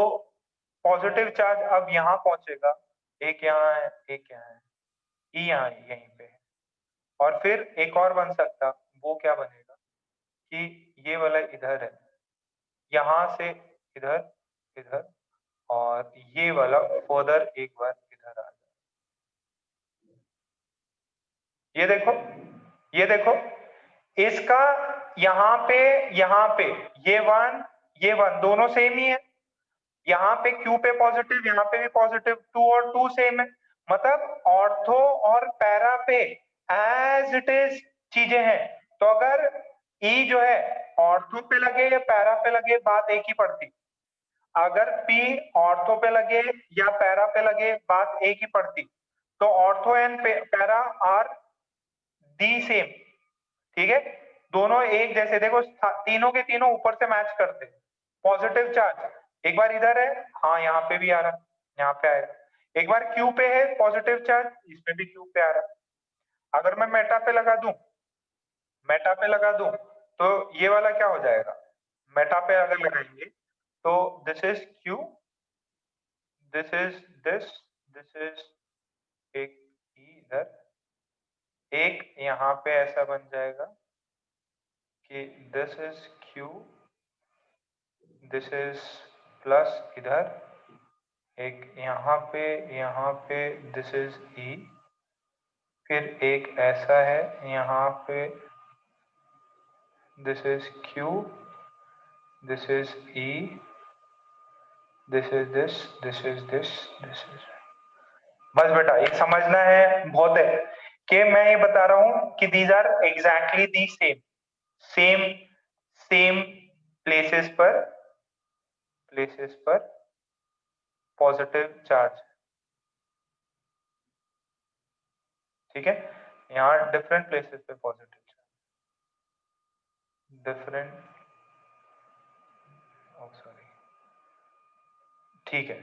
पॉजिटिव चार्ज अब यहाँ पहुंचेगा, एक यहाँ है, एक यहाँ है, E यहाँ यहीं पे है, और फिर एक और बन सकता, वो क्या बनेगा कि ये वाला इधर है, यहां से इधर, इधर, और ये वाला फर्दर एक बार इधर आ जाए। ये देखो इसका यहाँ पे ये वन दोनों सेम ही है, यहाँ पे Q पे पॉजिटिव, यहाँ पे भी पॉजिटिव, 2 और 2 सेम है, मतलब ऑर्थो और पैरा पे एज इट इज चीजें हैं। तो अगर E जो है ऑर्थो पे लगे या पैरा पे लगे, बात एक ही पड़ती। अगर P ऑर्थो पे लगे या पैरा पे लगे, बात एक ही पड़ती। तो ortho and para are the same, ठीक है, दोनों एक जैसे। देखो तीनों के तीनों ऊपर से मैच करते, पॉजिटिव चार्ज एक बार इधर है, हाँ यहाँ पे भी आ रहा, यहाँ पे आएगा। एक बार Q पे है पॉजिटिव चार्ज, इसमें भी Q पे आ रहा। अगर मैं मेटा पे लगा दूं तो ये वाला क्या हो जाएगा, मेटा पे अगर लगाएंगे तो this is Q, this is this is एक E इधर, एक यहाँ पे ऐसा बन जाएगा कि this is Q, this is plus इधर, एक यहाँ पे दिस इज E, फिर एक ऐसा है यहाँ पे, this is Q, this is E, this is this is this is. बस बेटा ये समझना है बहुत है कि मैं ये बता रहा हूं कि these are exactly the same places पर पॉजिटिव चार्ज, ठीक है, यहाँ डिफरेंट प्लेसेस पे पॉजिटिव चार्ज, डिफरेंट, सॉरी, ठीक है।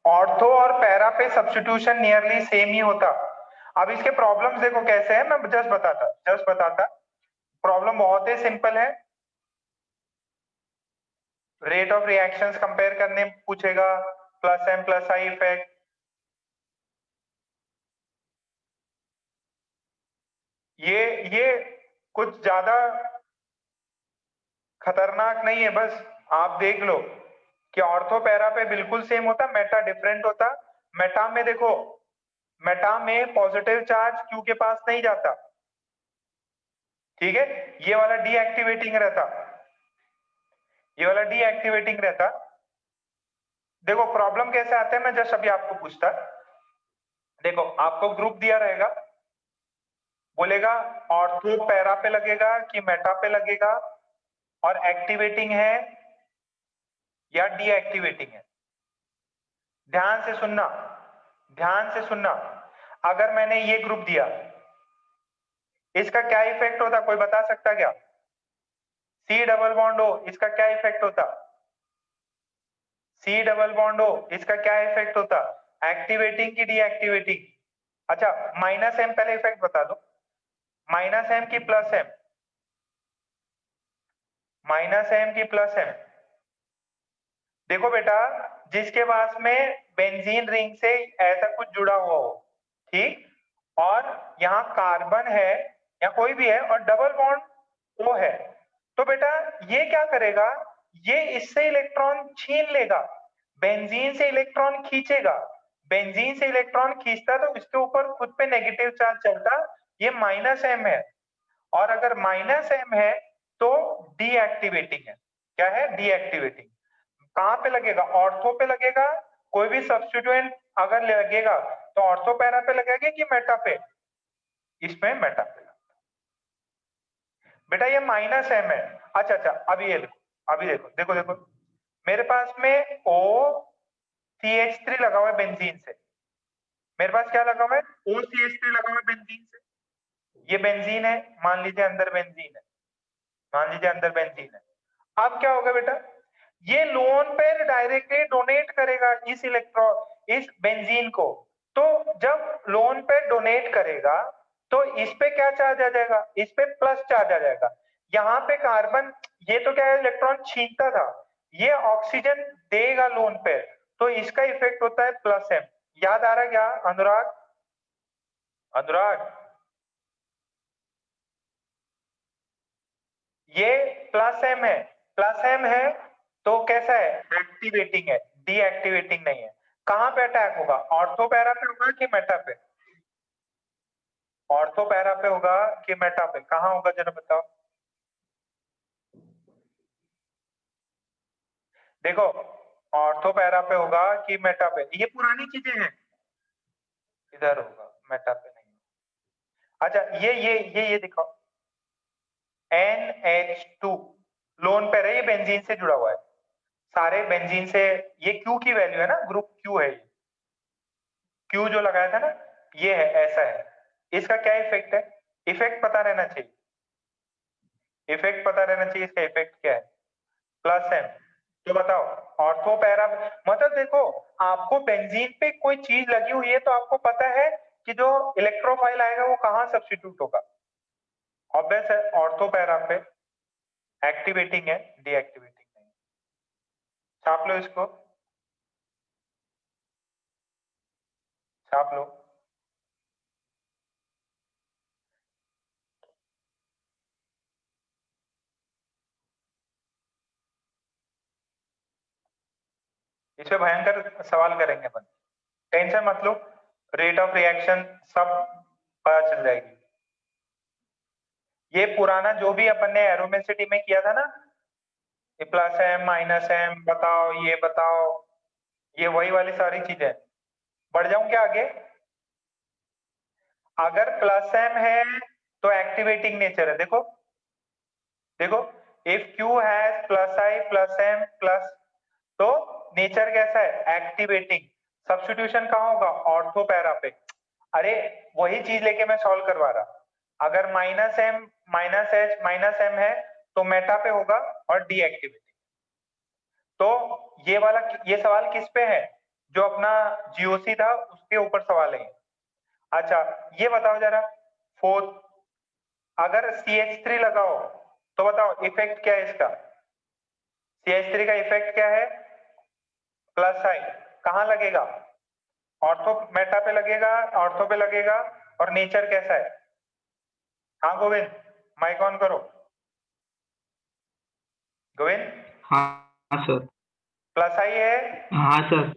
ऑर्थो और पैरा पे सब्स्टिट्यूशन नियरली सेम ही होता। अब इसके प्रॉब्लम्स देखो कैसे है, मैं जस्ट बताता। प्रॉब्लम बहुत ही सिंपल है, रेट ऑफ रिएक्शंस कंपेयर करने पूछेगा, plus M plus I effect, ये कुछ ज्यादा खतरनाक नहीं है, बस आप देख लो कि ऑर्थो पैरा पे बिल्कुल सेम होता, मेटा डिफरेंट होता। मेटा में देखो, मेटा में पॉजिटिव चार्ज Q के पास नहीं जाता, ठीक है, ये वाला डीएक्टिवेटिंग रहता, ये वाला डीएक्टिवेटिंग रहता। देखो प्रॉब्लम कैसे आते हैं, मैं जस्ट अभी आपको पूछता। देखो आपको ग्रुप दिया रहेगा, बोलेगा ऑर्थो पैरा पे लगेगा कि मेटा पे लगेगा, और एक्टिवेटिंग है या डीएक्टिवेटिंग है। ध्यान से सुनना, अगर मैंने ये ग्रुप दिया, इसका क्या इफेक्ट होता, कोई बता सकता क्या? C डबल बॉन्ड O, इसका क्या इफेक्ट होता? C डबल बॉन्ड O, इसका क्या इफेक्ट होता? एक्टिवेटिंग की डीएक्टिवेटिंग? अच्छा माइनस M पहले इफेक्ट बता दो, माइनस M की प्लस M, माइनस M की प्लस M। देखो बेटा, जिसके पास में बेंजीन रिंग से ऐसा कुछ जुड़ा हुआ हो, ठीक, और यहाँ कार्बन है या कोई भी है और डबल बॉन्ड O है, तो बेटा ये क्या करेगा, ये इससे इलेक्ट्रॉन छीन लेगा, बेंजीन से इलेक्ट्रॉन खींचेगा, बेंजीन से इलेक्ट्रॉन खींचता तो इसके ऊपर खुद पे नेगेटिव चार्ज चलता, ये माइनस M है, और अगर माइनस M है तो डीएक्टिवेटिंग है। क्या है? डीएक्टिवेटिंग। कहां पे लगेगा? ऑर्थो पे लगेगा। कोई भी सब्स्टिट्यूएंट अगर लगेगा तो ऑर्थो पैरा पे लगेगा कि मेटा पे? इसमें मेटा पे। बेटा ये माइनस M है। अच्छा अच्छा, अभी ये देखो, अभी देखो देखो देखो, मेरे पास में OCH3 लगा हुआ है बेंजीन से, मेरे पास क्या लगा हुआ है? OCH3 लगा हुआ है बेंजीन से। ये बेंजीन है, मान लीजिए अंदर बेंजीन है, मान लीजिए अंदर बेंजीन है। अब क्या होगा बेटा, ये लोन पेयर डायरेक्टली डोनेट करेगा इस इलेक्ट्रॉन, इस बेंजीन को, तो जब लोन पेयर डोनेट करेगा तो इस पे क्या चार्ज आ जाएगा? इस पे प्लस चार्ज आ जाएगा। यहाँ पे कार्बन, ये तो क्या है, इलेक्ट्रॉन छीनता था, ये ऑक्सीजन देगा लोन पेयर, तो इसका इफेक्ट होता है प्लस M। याद आ रहा है क्या अनुराग? अनुराग, ये प्लस M है, प्लस M है तो कैसा है? एक्टिवेटिंग है, डीएक्टिवेटिंग नहीं है। कहां पे अटैक होगा? ऑर्थो पैरा पे होगा कि मेटा पे? ऑर्थो पैरा पे होगा कि मेटा पे? कहां होगा जरा बताओ। देखो, ऑर्थो पैरा पे होगा कि मेटा पे? ये पुरानी चीजें हैं, इधर होगा, मेटा पे नहीं। अच्छा ये दिखाओ, NH2 लोन पेयर है, ये बेंजीन से जुड़ा हुआ है, सारे बेंजीन से, ये Q की वैल्यू है ना, ग्रुप Q है, Q जो लगाया था ना, ये है, ऐसा है। इसका क्या इफेक्ट है? इफेक्ट पता रहना चाहिए, इफेक्ट पता रहना चाहिए, इसका इफेक्ट क्या है? Plus M। तो बताओ, ऑर्थो पैरा, मतलब देखो, आपको बेंजीन पे कोई चीज लगी हुई है तो आपको पता है कि जो इलेक्ट्रोफाइल आएगा वो कहां सब्स्टिट्यूट होगा? ऑब्वियस है, ऑर्थो पैरा पे। एक्टिवेटिंग है, डीएक्टिवेटिंग नहीं। छाप लो इसको, छाप लो। इस पे भयंकर सवाल करेंगे अपन, टेंशन मत लो, रेट ऑफ रिएक्शन सब पता चल जाएगी। ये पुराना जो भी अपन ने एरोमेसिटी में किया था ना, ये प्लस M माइनस M बताओ, ये बताओ, ये वही वाली सारी चीजें। बढ़ जाऊं क्या आगे? अगर प्लस M है तो एक्टिवेटिंग नेचर है, देखो देखो, if Q has plus I plus M plus, तो नेचर कैसा है? एक्टिवेटिंग। सब्स्टिट्यूशन कहाँ होगा? ऑर्थो पैरा पे। अरे वही चीज लेके मैं सॉल्व करवा रहा, अगर minus M minus H minus M है तो मेटा पे होगा और डीएक्टिवेटिंग। तो ये वाला, ये सवाल किस पे है? जो अपना जीओसी था उसके ऊपर सवाल है। अच्छा ये बताओ जरा, फोर्थ, अगर CH3 लगाओ तो बताओ इफेक्ट क्या है इसका? CH3 का इफेक्ट क्या है? Plus I। कहां लगेगा? ऑर्थो मेटा पे लगेगा, ऑर्थो पे लगेगा, और नेचर कैसा है? हाँ गोविंद, माइक ऑन करो। गोविंद, हाँ सर। प्लस I है, हाँ सर।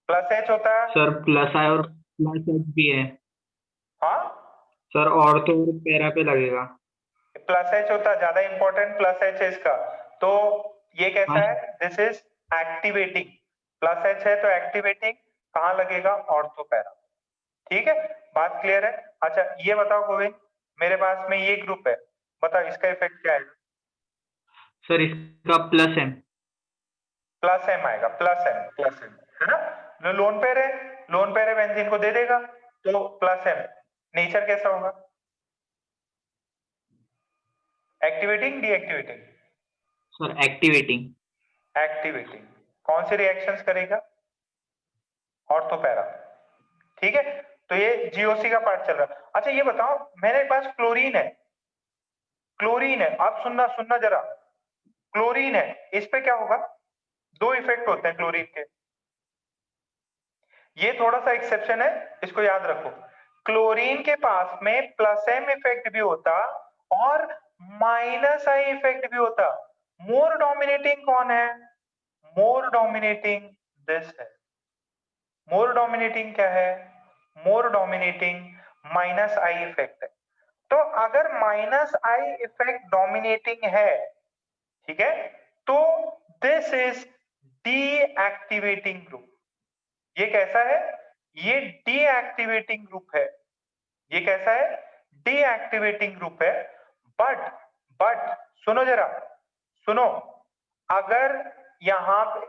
प्लस H होता है। सर प्लस आई और प्लस एच भी है हाँ, सर, और तो और पैरा पे लगेगा। प्लस H होता है, ज्यादा इंपॉर्टेंट प्लस H है इसका। तो ये हाँ कैसा है? This is activating, plus H है तो एक्टिवेटिंग, कहाँ लगेगा? Ortho para. ठीक है, बात क्लियर है? अच्छा ये बताओ गोविंद, मेरे पास में ये ग्रुप है, बताओ इसका इफेक्ट क्या है? सर इसका प्लस है। प्लस M आएगा, प्लस M है ना, जो लोन पेयर है, लोन पेयर है बेंजीन को दे देगा, तो प्लस M। नेचर कैसा होगा? Activating deactivating? Sir activating. Activating. कौन सी रिएक्शंस करेगा? Ortho para. ठीक है, तो ये जीओसी का पार्ट चल रहा है। अच्छा ये बताओ, मेरे पास क्लोरीन है, क्लोरीन है, आप सुनना सुनना जरा, क्लोरीन है, इस पे क्या होगा? दो इफेक्ट होते हैं क्लोरीन के, ये थोड़ा सा एक्सेप्शन है, इसको याद रखो। क्लोरीन के पास में प्लस एम इफेक्ट भी होता और माइनस आई इफेक्ट भी होता। मोर डोमिनेटिंग कौन है? मोर डोमिनेटिंग दिस है। मोर डोमिनेटिंग क्या है? मोर डोमिनेटिंग माइनस आई इफेक्ट है। तो अगर माइनस आई इफेक्ट डोमिनेटिंग है, ठीक है, तो दिस इज डीएक्टिवेटिंग ग्रुप। ये कैसा है? ये डीएक्टिवेटिंग ग्रुप है। ये कैसा है? डीएक्टिवेटिंग ग्रुप है। बट बट सुनो जरा, सुनो, अगर यहां पे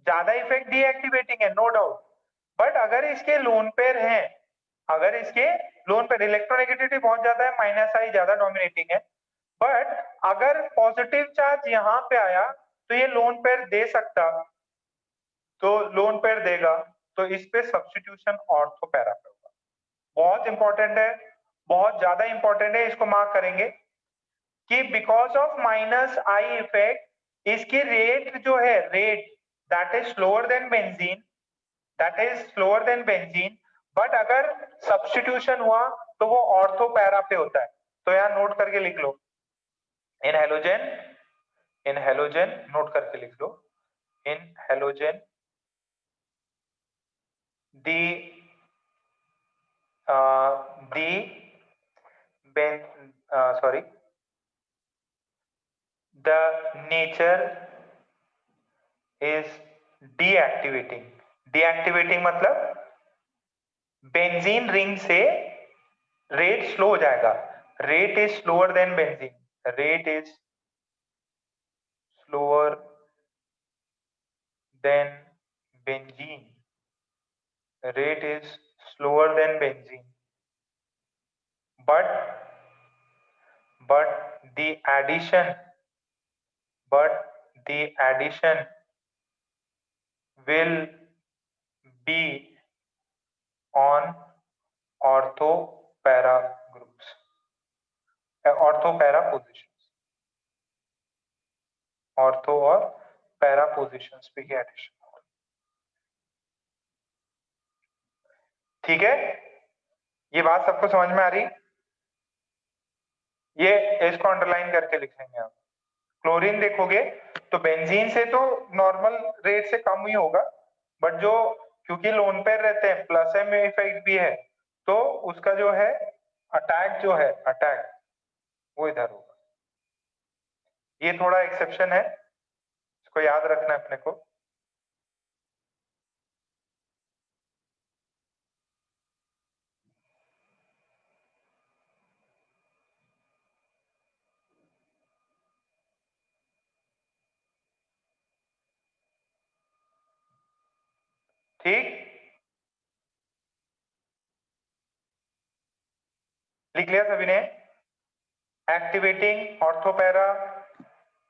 ज्यादा इफेक्ट डीएक्टिवेटिंग है, नो डाउट, बट अगर इसके लोन पेयर हैं, अगर इसके लोन पेयर इलेक्ट्रोनेगेटिविटी बहुत ज्यादा है, माइनस आई ज्यादा डोमिनेटिंग है, बट अगर पॉजिटिव चार्ज यहां पे आया तो ये लोन पेयर दे सकता, तो लोन पेयर देगा, तो इस पे सब्स्टिट्यूशन ऑर्थो पैरा पे होगा। बहुत इंपॉर्टेंट है, बहुत ज्यादा इंपॉर्टेंट है, इसको मार्क करेंगे कि because of minus I effect इसकी रेट जो है, rate that is slower then benzene, that is slower then benzene, but अगर सब्स्टिट्यूशन हुआ तो वो ऑर्थो पैरा पे होता है। तो यार नोट करके लिख लो, इन हेलोजन, इन हेलोजन नोट करके लिख लो, इन halogen the the ben sorry, the nature is deactivating। deactivating मतलब बेंजीन रिंग से रेट स्लो हो जाएगा, rate is slower then benzene, rate is slower then benzene, rate is slower then benzene, but the addition, but the addition will be on ortho para groups, ortho para positions, ortho और para positions पे ही एडिशन। ठीक है, ये बात सबको समझ में आ रही? ये इसको अंडरलाइन करके लिखेंगे आप। क्लोरीन देखोगे तो बेंजीन से तो नॉर्मल रेट से कम ही होगा, बट जो क्योंकि लोन पेयर रहते हैं, प्लस एम इफेक्ट भी है, तो उसका जो है अटैक, जो है अटैक, वो इधर होगा। ये थोड़ा एक्सेप्शन है, इसको याद रखना है अपने को। ठीक, लिख लिया सभी ने? एक्टिवेटिंग ऑर्थो पैरा,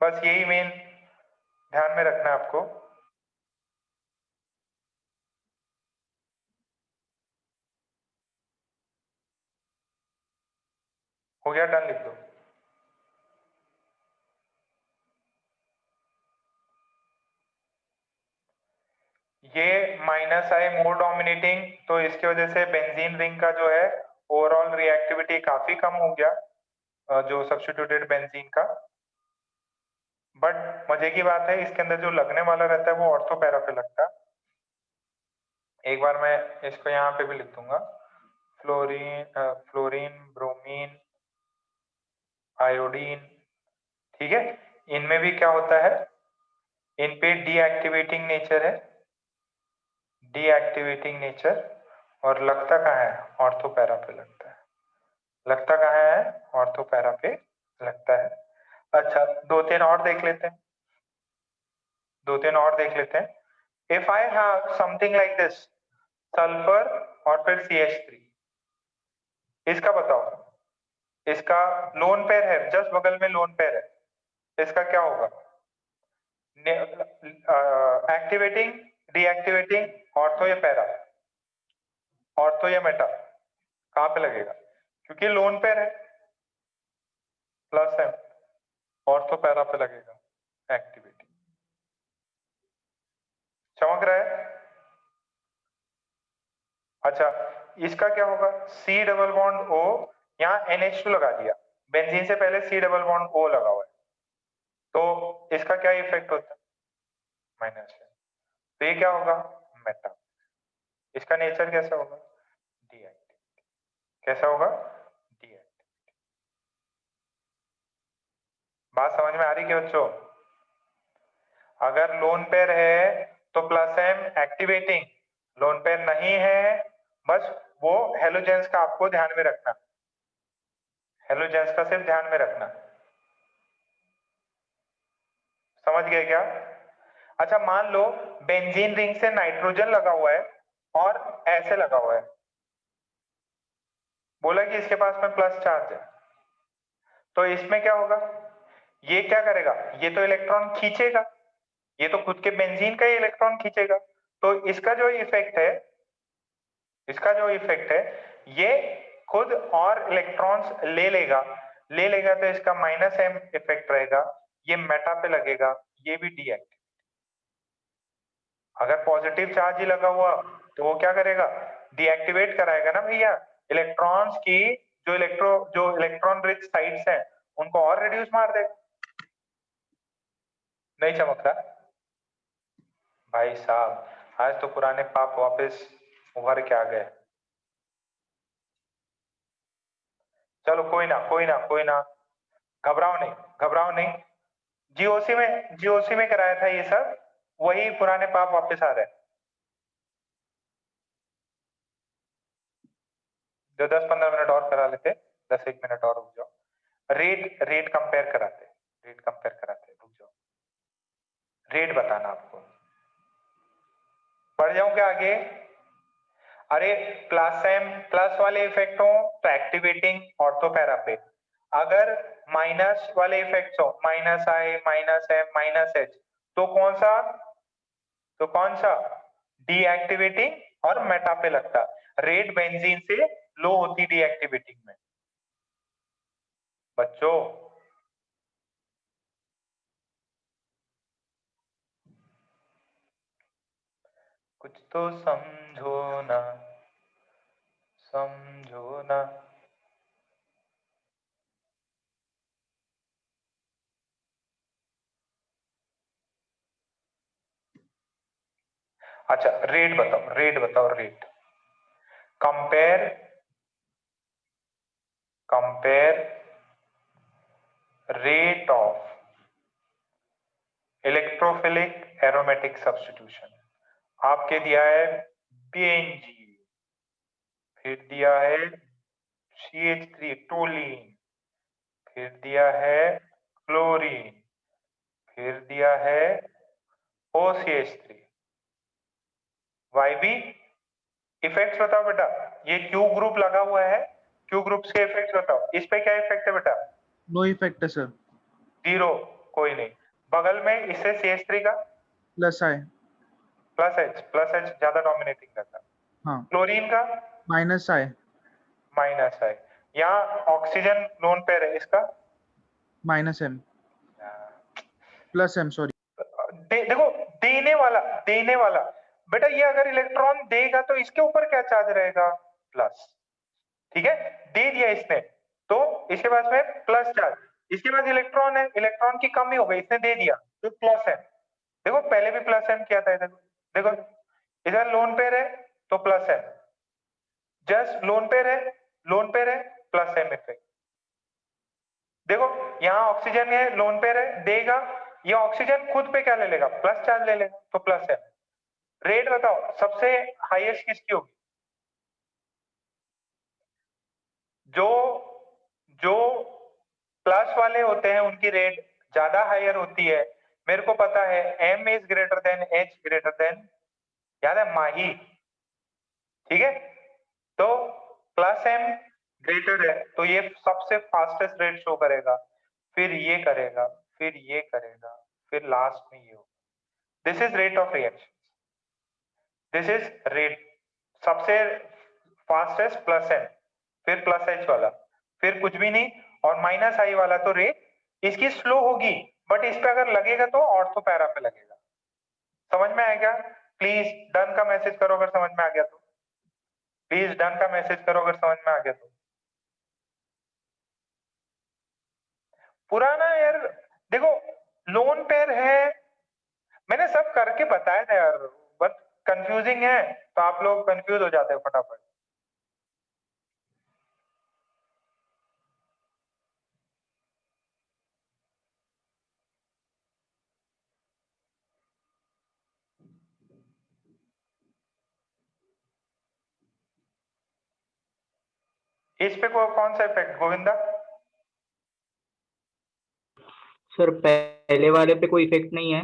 बस यही मेन ध्यान में रखना है आपको। हो गया, डन लिख दो। ये माइनस आई मोर डोमिनेटिंग, तो इसकी वजह से बेंजीन रिंग का जो है ओवरऑल रिएक्टिविटी काफी कम हो गया, जो सब्स्टिट्यूटेड बेंजीन का। बट मजे की बात है, इसके अंदर जो लगने वाला रहता है वो ऑर्थो पैरा पे लगता है। एक बार मैं इसको यहाँ पे भी लिख दूंगा, फ्लोरीन, फ्लोरीन, ब्रोमीन, आयोडीन। ठीक है, इनमें भी क्या होता है, इन पे डीएक्टिवेटिंग नेचर है, डीएक्टिवेटिंग नेचर, और लगता कहाँ है? ऑर्थो पैरा पे लगता है। लगता कहाँ है? ऑर्थो पैरा पे लगता है। अच्छा, दो तीन और देख लेते हैं, दो तीन और देख लेते हैं। If I have something like this, sulphur और फिर CH3, इसका बताओ, इसका लोन पेयर है, जस्ट बगल में लोन पेयर है, इसका क्या होगा? एक्टिवेटिंग, डीएक्टिवेटिंग, ऑर्थो या पैरा, ऑर्थो या मेटा, कहां पे लगेगा? क्योंकि लोन पेयर है, प्लस एम, ऑर्थो पैरा पे लगेगा एक्टिवेटिंग। चमक रहा है? अच्छा, इसका क्या होगा? C डबल बॉन्ड O, यहाँ NH2 लगा दिया, बेंजीन से पहले C डबल बॉन्ड O लगा हुआ है, तो इसका क्या इफेक्ट होता है? माइनस है, तो ये क्या होगा? मेटा। इसका नेचर कैसा होगा? डीएक्टिव। कैसा होगा? डीएक्टिव। बात समझ में आ रही क्या बच्चों? अगर लोन पेयर है तो plus M activating, lone pair नहीं है, बस वो हेलोजेंस का आपको ध्यान में रखना, हेलोजेंस का सिर्फ ध्यान में रखना। समझ गए क्या? अच्छा, मान लो बेंजीन रिंग से नाइट्रोजन लगा हुआ है और ऐसे लगा हुआ है, बोला कि इसके पास में प्लस चार्ज है, तो इसमें क्या होगा? ये क्या करेगा? ये तो इलेक्ट्रॉन खींचेगा, ये तो खुद के बेंजीन का ही इलेक्ट्रॉन खींचेगा, तो इसका जो इफेक्ट है, इसका जो इफेक्ट है, ये खुद और इलेक्ट्रॉन्स ले लेगा, ले लेगा तो इसका माइनस एम इफेक्ट रहेगा, ये मेटा पे लगेगा, ये भी डीएक्टिव। अगर पॉजिटिव चार्ज ही लगा हुआ तो वो क्या करेगा? डीएक्टिवेट कराएगा ना भैया, इलेक्ट्रॉन्स की जो इलेक्ट्रॉन रिच साइड्स हैं उनको और रिड्यूस मार देगा। नहीं चमक रहा भाई साहब? आज तो पुराने पाप वापस उभर के आ गए। चलो कोई ना, कोई ना, कोई ना, घबराओ नहीं, घबराओ नहीं। जीओसी में कराया था ये सब, वही पुराने पाप वापस आ रहे हैं। जो 10-15 मिनट और करा लेते, 10-1 मिनट और रुक जाओ। रेट कंपेयर कराते, रेट कंपेयर कराते, रुक जाओ। रेट बताना आपको। बढ़ जाऊं क्या आगे? अरे प्लस एम प्लस वाले इफेक्ट हो तो एक्टिवेटिंग ऑर्थो पैरा पे, अगर माइनस वाले इफेक्ट्स हो, minus I, minus M, minus H, तो कौन सा? डीएक्टिवेटिंग और मेटा पे लगता। रेट बेंजीन से लो होती डीएक्टिवेटिंग में। बच्चों कुछ तो समझो ना, समझो ना। अच्छा रेट बताओ, रेट बताओ, rate compare, compare rate of electrophilic aromatic substitution. आपके दिया है बीएनजी, फिर दिया है CH3 टोलीन, फिर दिया है क्लोरीन, फिर दिया है OCH3। YB इफेक्ट्स बताओ बेटा, ये क्यू ग्रुप लगा हुआ है, क्यू ग्रुप्स के इफेक्ट्स बताओ। इस पे क्या इफेक्ट है बेटा? नो इफेक्ट है सर। जीरो, कोई नहीं। बगल में इससे CH3 का प्लस आई। प्लस एच ज्यादा डोमिनेटिंग रहता। हाँ। क्लोरीन का माइनस आई। माइनस है। यहाँ ऑक्सीजन लोन पेयर है, इसका minus M, plus M, sorry. देखो, देने वाला बेटा, ये अगर इलेक्ट्रॉन देगा तो इसके ऊपर क्या चार्ज रहेगा? प्लस। ठीक है, दे दिया इसने, तो इसके पास में प्लस चार्ज, इसके पास इलेक्ट्रॉन है, इलेक्ट्रॉन की कमी हो गई, इसने दे दिया तो प्लस है। देखो पहले भी प्लस एम किया था इधर, देखो इधर लोन पेयर है तो प्लस है, जस्ट लोन पेयर है, लोन पेयर है, प्लस एम इफेक्ट। देखो यहाँ ऑक्सीजन है, लोन पेयर है, देगा, ये ऑक्सीजन खुद पे क्या ले लेगा? प्लस चार्ज ले लेगा, तो प्लस है। रेट बताओ सबसे हाईएस्ट किसकी होगी? जो जो प्लस वाले होते हैं उनकी रेट ज्यादा हायर होती है। मेरे को पता है M is greater than H greater than, याद है माही, ठीक है? तो प्लस M ग्रेटर है तो ये सबसे फास्टेस्ट रेट शो करेगा, फिर ये करेगा, फिर ये करेगा, फिर लास्ट में ये होगा। This is rate of reaction, this is rate, सबसे फास्टेस्ट प्लस एन, फिर प्लस एच वाला, फिर कुछ भी नहीं, और माइनस आई वाला तो रेट इसकी स्लो होगी, बट इस पे अगर लगेगा तो ऑर्थो पैरा पे लगेगा। समझ में आया क्या? प्लीज डन का मैसेज करो अगर समझ में आ गया तो, प्लीज डन का मैसेज करो अगर समझ में आ गया तो। पुराना यार देखो, लोन पेयर है, मैंने सब करके बताया था यार, बस कंफ्यूजिंग है तो आप लोग कंफ्यूज हो जाते हो फटाफट। इस पे कौन सा इफेक्ट गोविंदा? सर पहले वाले पे कोई इफेक्ट नहीं है।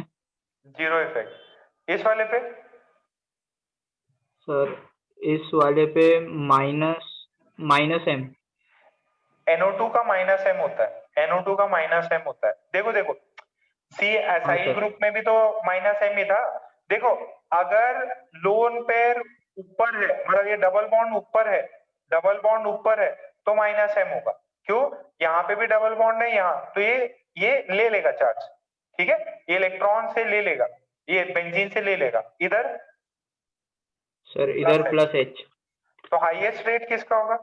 Zero effect. इस वाले पे? सर इस वाले पे माइनस एम। NO2 का माइनस एम होता है, NO2 का माइनस एम होता है। देखो देखो, सी एसाइल सर। ग्रुप में भी तो माइनस एम ही था। देखो, अगर लोन पेयर ऊपर है, मतलब ये डबल बॉन्ड ऊपर है, डबल बॉन्ड ऊपर है, तो माइनस एम होगा। क्यों? यहाँ पे भी डबल बॉन्ड है यहाँ, तो ये ले लेगा चार्ज, ठीक है, ये इलेक्ट्रॉन से ले लेगा, ये बेंजीन से ले लेगा इधर। सर इधर प्लस प्लस एच। तो हाईएस्ट रेट किसका होगा?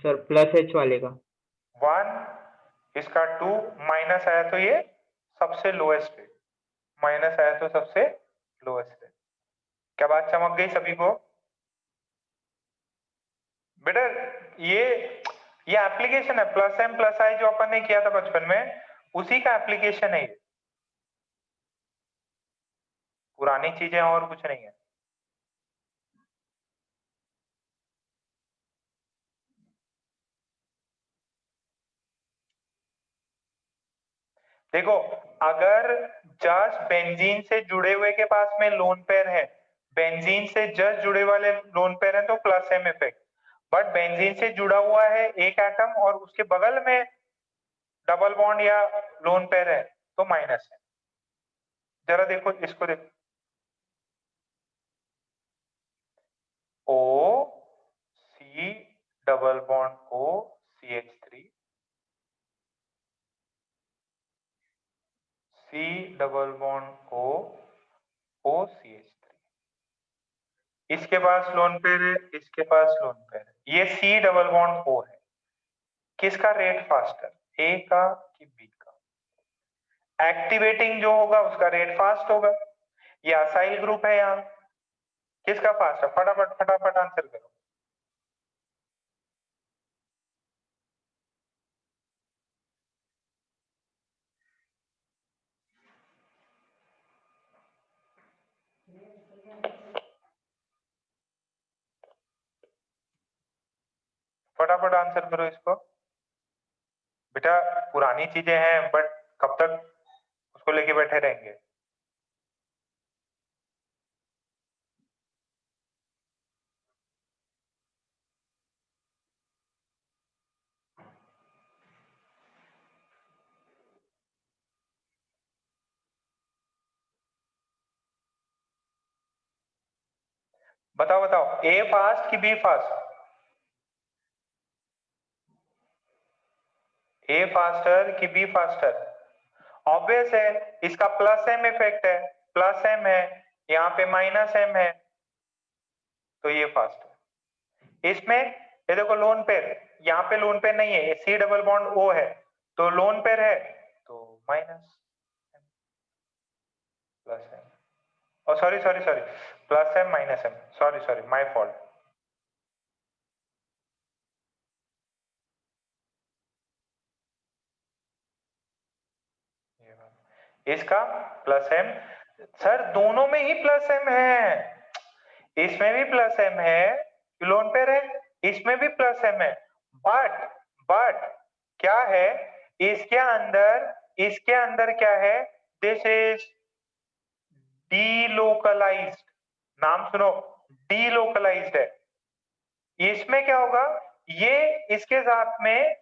सर प्लस एच वाले का। 1, इसका 2, माइनस आया तो ये सबसे लोएस्ट रेट, माइनस आया तो सबसे लोएस्ट रेट। क्या बात चमक गई सभी को? बेटा ये एप्लीकेशन है, प्लस एम प्लस आई जो अपन ने किया था बचपन में, उसी का एप्लीकेशन है ये, पुरानी चीजें और कुछ नहीं है। देखो, अगर जस्ट बेंजीन से जुड़े हुए के पास में लोन पेयर है, बेंजीन से जस्ट जुड़े वाले लोन पेयर है तो plus M effect, but benzene से जुड़ा हुआ है एक एटम और उसके बगल में डबल बॉन्ड या लोन पेयर है तो माइनस है। जरा देखो इसको, देखो O C double bond O CH3, C double bond O OCH3, इसके पास लोन पेयर है, इसके पास लोन पेयर है, ये C डबल बॉन्ड O है। किसका रेट फास्टर, A का कि B का? एक्टिवेटिंग जो होगा उसका रेट फास्ट होगा। ये असाइल ग्रुप है यहाँ, किसका फास्ट है? फटाफट फटाफट आंसर करो। फटाफट आंसर करो इसको। बेटा पुरानी चीजें हैं, बट कब तक उसको लेके बैठे रहेंगे? बताओ बताओ, A फास्ट कि B फास्ट? A फास्टर कि B फास्टर? ऑब्वियस है, इसका प्लस एम इफेक्ट है, प्लस एम है, यहाँ पे माइनस एम है, तो ये फास्ट है। इसमें ये देखो लोन पेयर, यहाँ पे लोन पेयर नहीं है, C डबल बॉन्ड O है, तो लोन पेयर है तो माइनस प्लस एम, और sorry sorry sorry, plus M minus M, sorry sorry my fault. इसका प्लस एम, सर दोनों में ही प्लस एम है, इसमें भी प्लस एम है, लोन पेयर है, इसमें भी प्लस एम है, बट क्या है, इसके अंदर क्या है? दिस इज डीलोकलाइज्ड, नाम सुनो, डीलोकलाइज्ड है। इसमें क्या होगा, ये इसके साथ में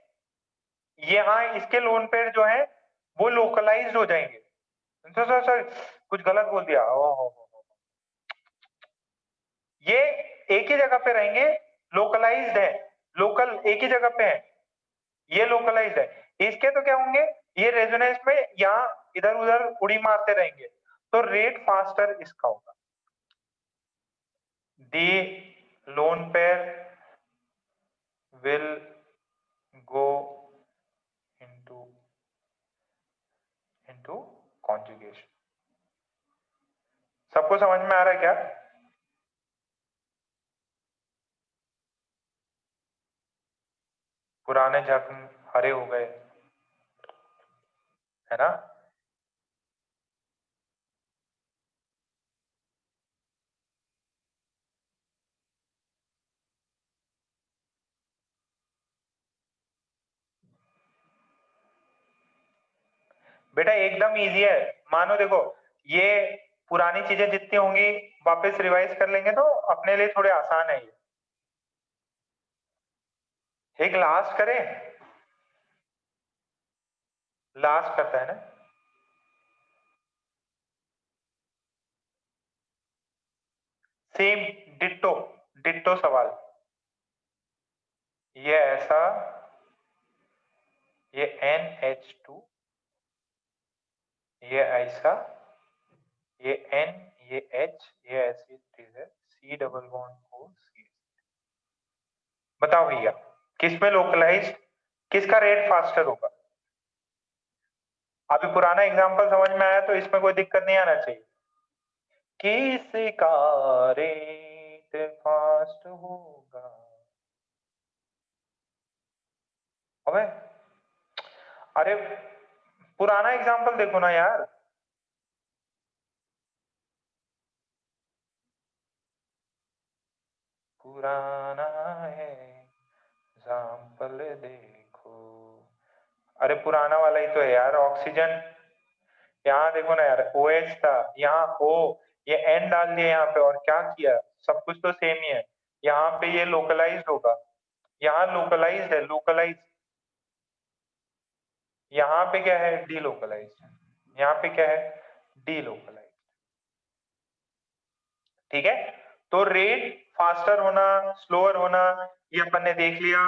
यहाँ इसके लोन पेयर जो है वो लोकलाइज्ड हो जाएंगे। तो सर कुछ गलत बोल दिया, ये एक ही जगह पे रहेंगे, लोकलाइज्ड है, लोकल एक ही जगह पे है, ये लोकलाइज्ड है। इसके तो क्या होंगे, ये रेजोनेंस में यहाँ इधर उधर उड़ी मारते रहेंगे, तो रेट फास्टर इसका होगा। The lone pair will go into conjugation। सबको समझ में आ रहा है क्या? पुराने जख्म हरे हो गए, है ना? बेटा एकदम इजी है, मानो देखो ये पुरानी चीजें जितनी होंगी वापस रिवाइज कर लेंगे तो अपने लिए थोड़े आसान है ये। एक लास्ट करें, लास्ट करता है ना, सेम डिट्टो डिट्टो सवाल, ये ऐसा, ये NH2, ये ऐसा, ये N, ये H, ये ऐसी चीज है, C double bond O C। बताओ भैया किसमें लोकलाइज, किसका रेट फास्टर होगा? अभी पुराना एग्जांपल समझ में आया तो इसमें कोई दिक्कत नहीं आना चाहिए। किसका रेट फास्ट होगा? अबे अरे पुराना एग्जांपल देखो ना यार, पुराना है एग्जांपल देखो। अरे पुराना वाला ही तो है यार, ऑक्सीजन, यहाँ देखो ना यार OH था, यहाँ O, ये N डाल दिया यहाँ पे और क्या किया, सब कुछ तो सेम ही है। यहाँ पे ये लोकलाइज्ड होगा, यहाँ लोकलाइज्ड है, लोकलाइज्ड, यहाँ पे क्या है, डी लोकलाइज्ड, यहाँ पे क्या है, डी लोकलाइज्ड। ठीक है, तो रेट फास्टर होना स्लोअर होना ये अपन ने देख लिया।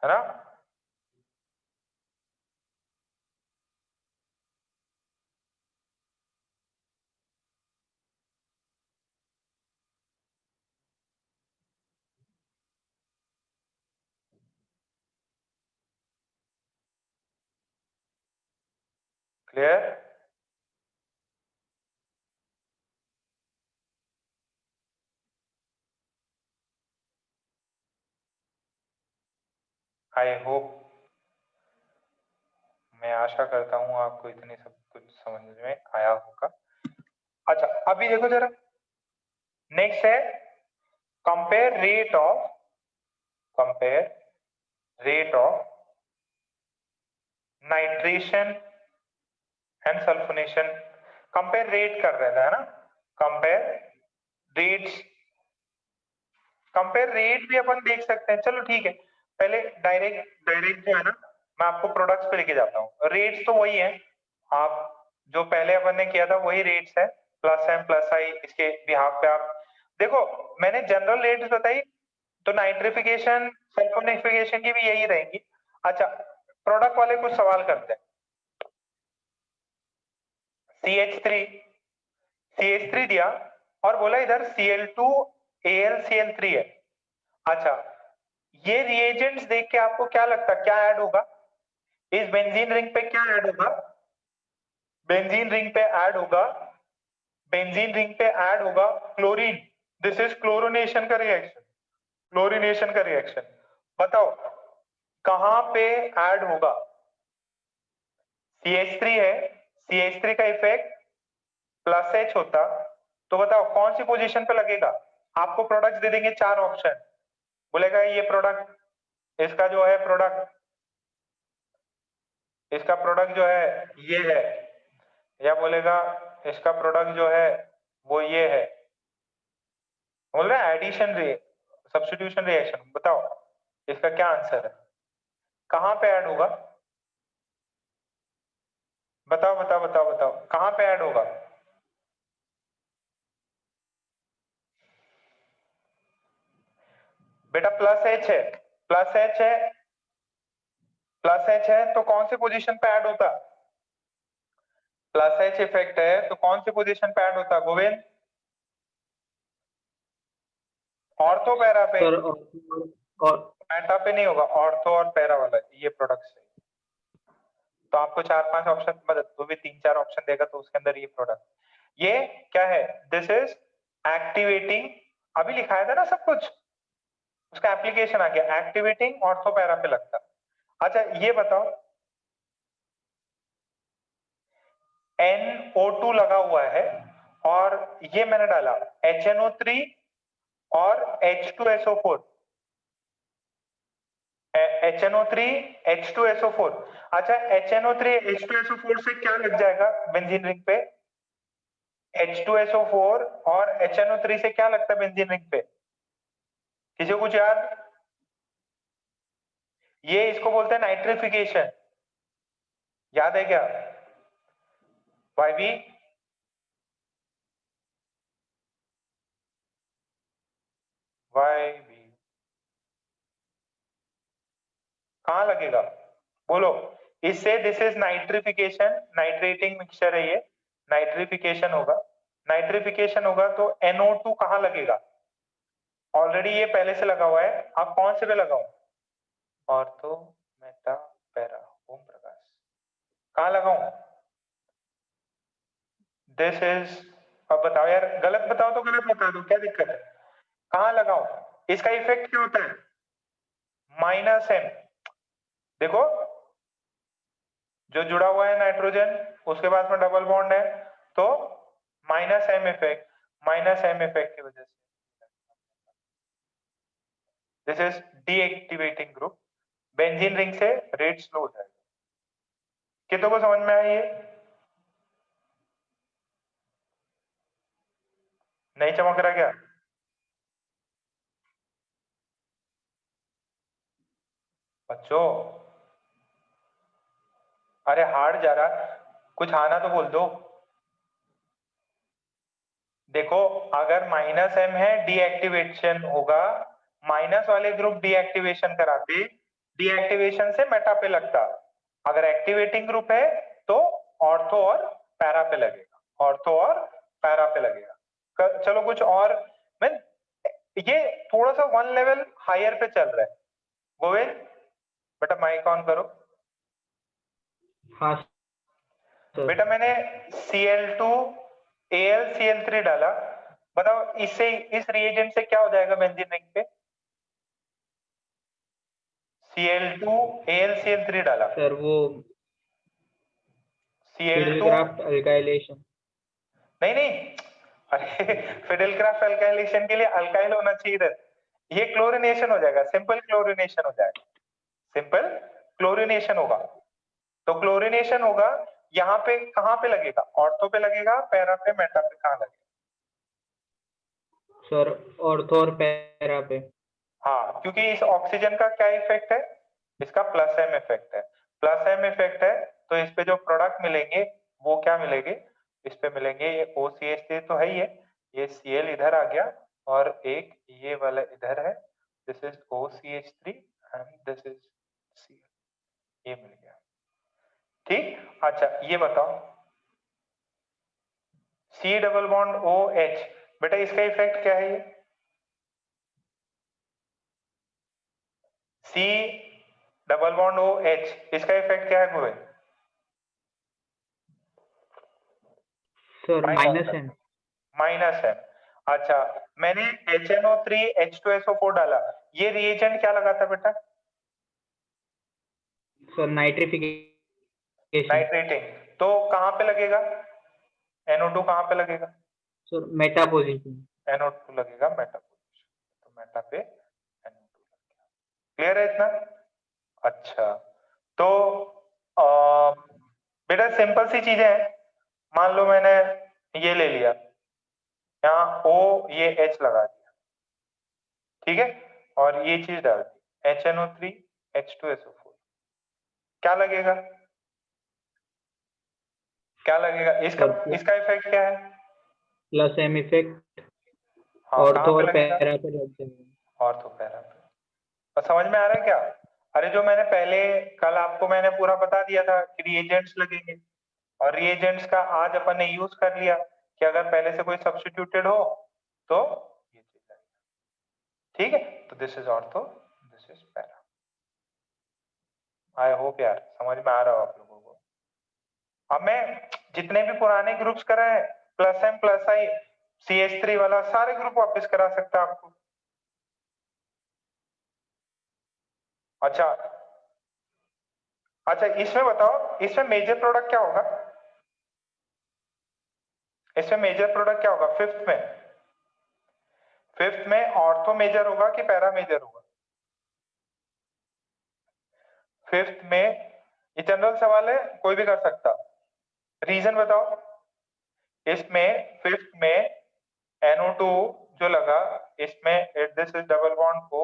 है ना? क्लियर? आई होप, मैं आशा करता हूं आपको इतनी सब कुछ समझ में आया होगा। अच्छा अभी देखो जरा, नेक्स्ट है compare rate of nitration and sulphonation. Compare rate कर रहे थे, है ना? कंपेयर रेट्स, कंपेयर रेट भी अपन देख सकते हैं, चलो ठीक है। पहले डायरेक्ट जो है ना, मैं आपको प्रोडक्ट्स पे लेके जाता हूँ। रेट्स तो वही है, आप जो पहले अपन ने किया था वही रेट्स है, प्लस एम प्लस आई, इसके बिहाफ पे आप देखो, मैंने जनरल रेट्स बताई, तो नाइट्रिफिकेशन सल्फोनिफिकेशन की भी यही रहेंगी। अच्छा प्रोडक्ट वाले कुछ सवाल करते हैं। CH3 दिया और बोला इधर Cl2AlCl3 है। अच्छा ये रिएजेंट्स देख के आपको क्या लगता है क्या ऐड होगा? इस बेंजीन रिंग पे क्या ऐड होगा? बेंजीन रिंग पे ऐड होगा, बेंजीन रिंग पे ऐड होगा क्लोरीन। दिस इज क्लोरोनेशन का रिएक्शन, क्लोरीनेशन का रिएक्शन। बताओ कहां पे ऐड होगा? CH3 है, CH3 का इफेक्ट प्लस H होता, तो बताओ कौन सी पोजीशन पे लगेगा? आपको प्रोडक्ट्स दे देंगे 4 ऑप्शन, बोलेगा ये प्रोडक्ट, इसका जो है प्रोडक्ट, इसका प्रोडक्ट जो है ये है, या बोलेगा इसका प्रोडक्ट जो है वो ये है, बोल रहे हैं एडिशन सब्स्टिट्यूशन रिएक्शन। बताओ इसका क्या आंसर है, कहां पे ऐड होगा? बताओ बताओ बताओ बताओ, कहां पे ऐड होगा? बेटा प्लस एच है, प्लस एच है, प्लस एच है तो कौन सी पोजीशन पे ऐड होता? प्लस एच इफेक्ट है तो कौन सी पोजीशन पे ऐड होता गोविंद? ऑर्थो पैरा पे? सर और मेटा पे नहीं होगा, ऑर्थो और पैरा वाला ये प्रोडक्ट है। तो आपको 4-5 ऑप्शन, मतलब तो भी 3-4 ऑप्शन देगा तो उसके अंदर ये प्रोडक्ट, ये क्या है? दिस इज एक्टिवेटिंग, अभी लिखाया था ना सब कुछ, उसका एप्लीकेशन आ गया, एक्टिवेटिंग ऑर्थो पैरा पे लगता। अच्छा ये बताओ, NO2 लगा हुआ है और ये मैंने डाला HNO3 और H2SO4, HNO3 H2SO4। अच्छा HNO3 H2SO4 से क्या लग जाएगा बेंजीन रिंग पे? H2SO4 और HNO3 से क्या लगता है बेंजीन रिंग पे? किसी को कुछ याद? ये इसको बोलते हैं नाइट्रिफिकेशन, याद है क्या? YB YB कहां लगेगा बोलो? इससे this is nitrification, nitrating mixture है ये, नाइट्रिफिकेशन होगा, नाइट्रिफिकेशन होगा तो NO2 कहां लगेगा? ऑलरेडी ये पहले से लगा हुआ है, अब कौन से पे लगाऊं? Ortho Meta para, Om Prakash कहां लगाऊं? दिस इज, अब बताओ यार, गलत बताओ तो गलत बता दो, क्या दिक्कत है? कहां लगाऊं? इसका इफेक्ट क्या होता है? -M, देखो जो जुड़ा हुआ है नाइट्रोजन उसके बाद में डबल बॉन्ड है तो -M इफेक्ट, -M इफेक्ट की वजह से this is deactivating group, benzene ring से रेट स्लो हो जाएगा। कितनों को समझ में आया ये? नहीं चमक रहा क्या? बच्चों अरे हार्ड जा रहा, कुछ आना तो बोल दो। देखो अगर -M है डीएक्टिवेशन होगा, माइनस वाले ग्रुप डीएक्टिवेशन कराते, डीएक्टिवेशन से मेटा पे लगता। अगर एक्टिवेटिंग ग्रुप है तो ऑर्थो और पैरा पे लगेगा, ऑर्थो और पैरा पे लगेगा। चलो कुछ और, मैं ये थोड़ा सा 1 लेवल हायर पे चल रहा है। गोविंद बेटा माइक ऑन करो। हाँ सर। बेटा मैंने Cl2 AlCl3 डाला, बताओ इससे, इस रिएजेंट से क्या हो जाएगा बेंजीन रिंग पे? Cl2 AlCl3 डाला, सर वो Cl2 फिडेलक्राफ्ट अल्काइलेशन। नहीं नहीं, अरे फिडेलक्राफ्ट अल्काइलेशन के लिए अल्काइल होना चाहिए इधर, ये क्लोरिनेशन हो जाएगा, सिंपल क्लोरिनेशन हो जाएगा, सिंपल क्लोरिनेशन होगा। तो क्लोरिनेशन होगा, यहाँ पे कहां पे लगेगा? ऑर्थो पे लगेगा, पैरा पे, मेटा पे, कहां लगेगा? सर ऑर्थो और पैरा पे। हाँ क्योंकि इस ऑक्सीजन का क्या इफेक्ट है? इसका +M इफेक्ट है, +M इफेक्ट है तो इस पे जो प्रोडक्ट मिलेंगे वो क्या मिलेंगे? इस पे मिलेंगे ये OCH3 तो है ही है, ये Cl इधर आ गया और एक ये वाला इधर है, this is OCH3 and this is Cl, ये मिल गया। ठीक, अच्छा ये बताओ C डबल बॉन्ड OH, बेटा इसका इफेक्ट क्या है? ये C डबल बॉन्ड OH, इसका इफेक्ट क्या है गोविंद? Sir -M। -M। अच्छा मैंने HNO3 H2SO4 डाला, ये रिएजेंट क्या लगाता बेटा? Sir nitrification. नाइट्रेटिंग, तो कहां पे लगेगा? NO2 कहां पे लगेगा? Sir Meta position. NO2 लगेगा मेटा पोजीशन, तो मेटा पे NO2 लगेगा। क्लियर है इतना? अच्छा तो बेटा सिंपल सी चीजें हैं, मान लो मैंने ये ले लिया, यहाँ O ये H लगा दिया, ठीक है, और ये चीज डाल दी HNO3 H2SO4, क्या लगेगा, क्या लगेगा, इसका सर इसका इफेक्ट क्या है? प्लस एम इफेक्ट हाँ, कहाँ ऑर्थो पे और लगेगा? पैरा पे लग जाएगा। ऑर्थो पैरा पे। और समझ में आ रहा है क्या? अरे जो मैंने पहले कल आपको मैंने पूरा बता दिया था कि रिएजेंट्स लगेंगे, और रिएजेंट्स का आज अपन ने यूज कर लिया कि अगर पहले से कोई सब्स्टिट्यूटेड हो तो ये चीज आएगी, ठीक है। तो this is ortho, this is para. I hope यार समझ में आ रहा हो आप लोगों को। अब मैं जितने भी पुराने ग्रुप्स कराए प्लस एम प्लस आई CH3 वाला सारे ग्रुप वापस करा सकता आपको। अच्छा अच्छा, इसमें बताओ, इसमें मेजर प्रोडक्ट क्या होगा? इसमें मेजर प्रोडक्ट क्या होगा फिफ्थ में? फिफ्थ में ऑर्थो मेजर होगा कि पैरा मेजर होगा? फिफ्थ में ये जनरल सवाल है, कोई भी कर सकता, रीजन बताओ। इसमें फिफ्थ में NO2 जो लगा, इसमें this is double bond O,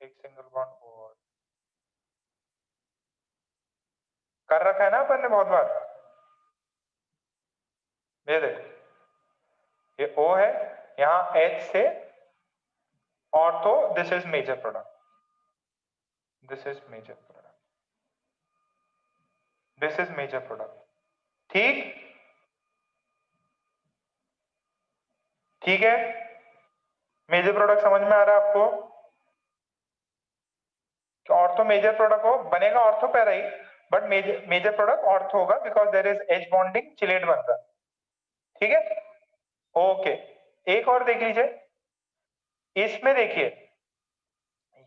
एक सिंगल बॉन्ड O कर रखा है ना अपन ने बहुत बार। ये देखो ये O है, यहाँ H से ortho, this is major product, this is major product, this is major product, ठीक, ठीक है। मेजर प्रोडक्ट समझ में आ रहा है आपको कि ऑर्थो मेजर प्रोडक्ट हो, बनेगा ऑर्थो पैरा ही, बट मेजर प्रोडक्ट ऑर्थो होगा because there is H bonding chelate बन रहा, ठीक है। ओके, एक और देख लीजिए, इसमें देखिए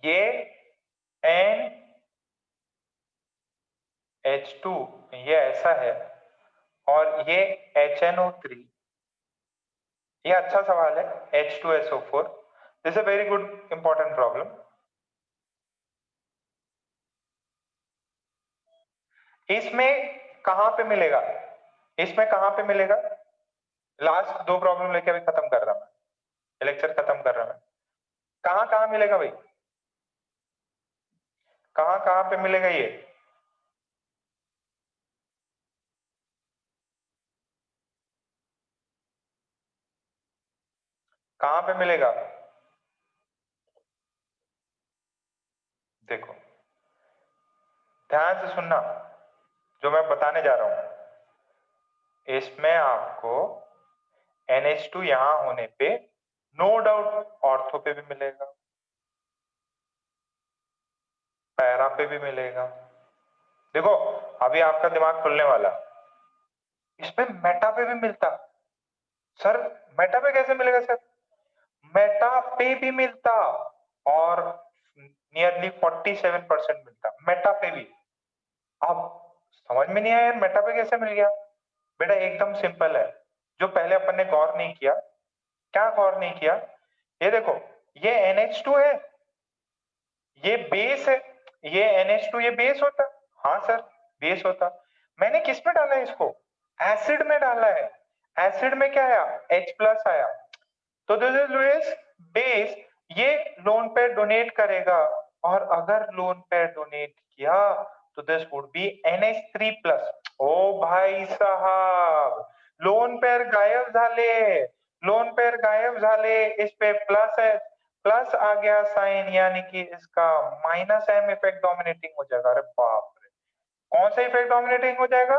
ये NH2 ये ऐसा है और ये HNO3, ये अच्छा सवाल है, H2SO4, this is a very good important problem. इसमें कहां पे मिलेगा, इसमें कहां पे मिलेगा? लास्ट दो प्रॉब्लम लेके अभी खत्म कर रहा मैं, लेक्चर खत्म कर रहा मैं। कहां कहां मिलेगा भाई, कहां कहां पे मिलेगा ये? कहां पे मिलेगा? देखो ध्यान से सुनना जो मैं बताने जा रहा हूं, इसमें आपको NH2 यहां होने पे नो डाउट ऑर्थो पे भी मिलेगा, पैरा पे भी मिलेगा। देखो अभी आपका दिमाग खुलने वाला, इसमें मेटा पे भी मिलता। सर मेटा पे कैसे मिलेगा सर? मेटा पे भी मिलता और नियरली 47% मिलता मेटा पे भी। अब समझ में नहीं आया यार मेटा पे कैसे मिल गया? बेटा एकदम सिंपल है, जो पहले अपन ने गौर नहीं किया। क्या गौर नहीं किया? ये देखो ये NH2 है, ये बेस है, ये NH2 ये बेस होता। हाँ सर बेस होता, मैंने किस में डाला है इसको? एसिड में डाला है। एसिड में क्या आया? H प्लस आया, तो दिस इज लुईस बेस, ये लोन पेयर डोनेट करेगा, और अगर लोन पेयर डोनेट किया तो this would be NH3 plus. ओ भाई साहब लोन पेयर गायब झाले, लोन पेयर गायब झाले, इस पे प्लस है, प्लस आ गया साइन, यानी कि इसका माइनस M इफेक्ट डोमिनेटिंग हो जाएगा। अरे बाप रे, कौन सा इफेक्ट डोमिनेटिंग हो जाएगा?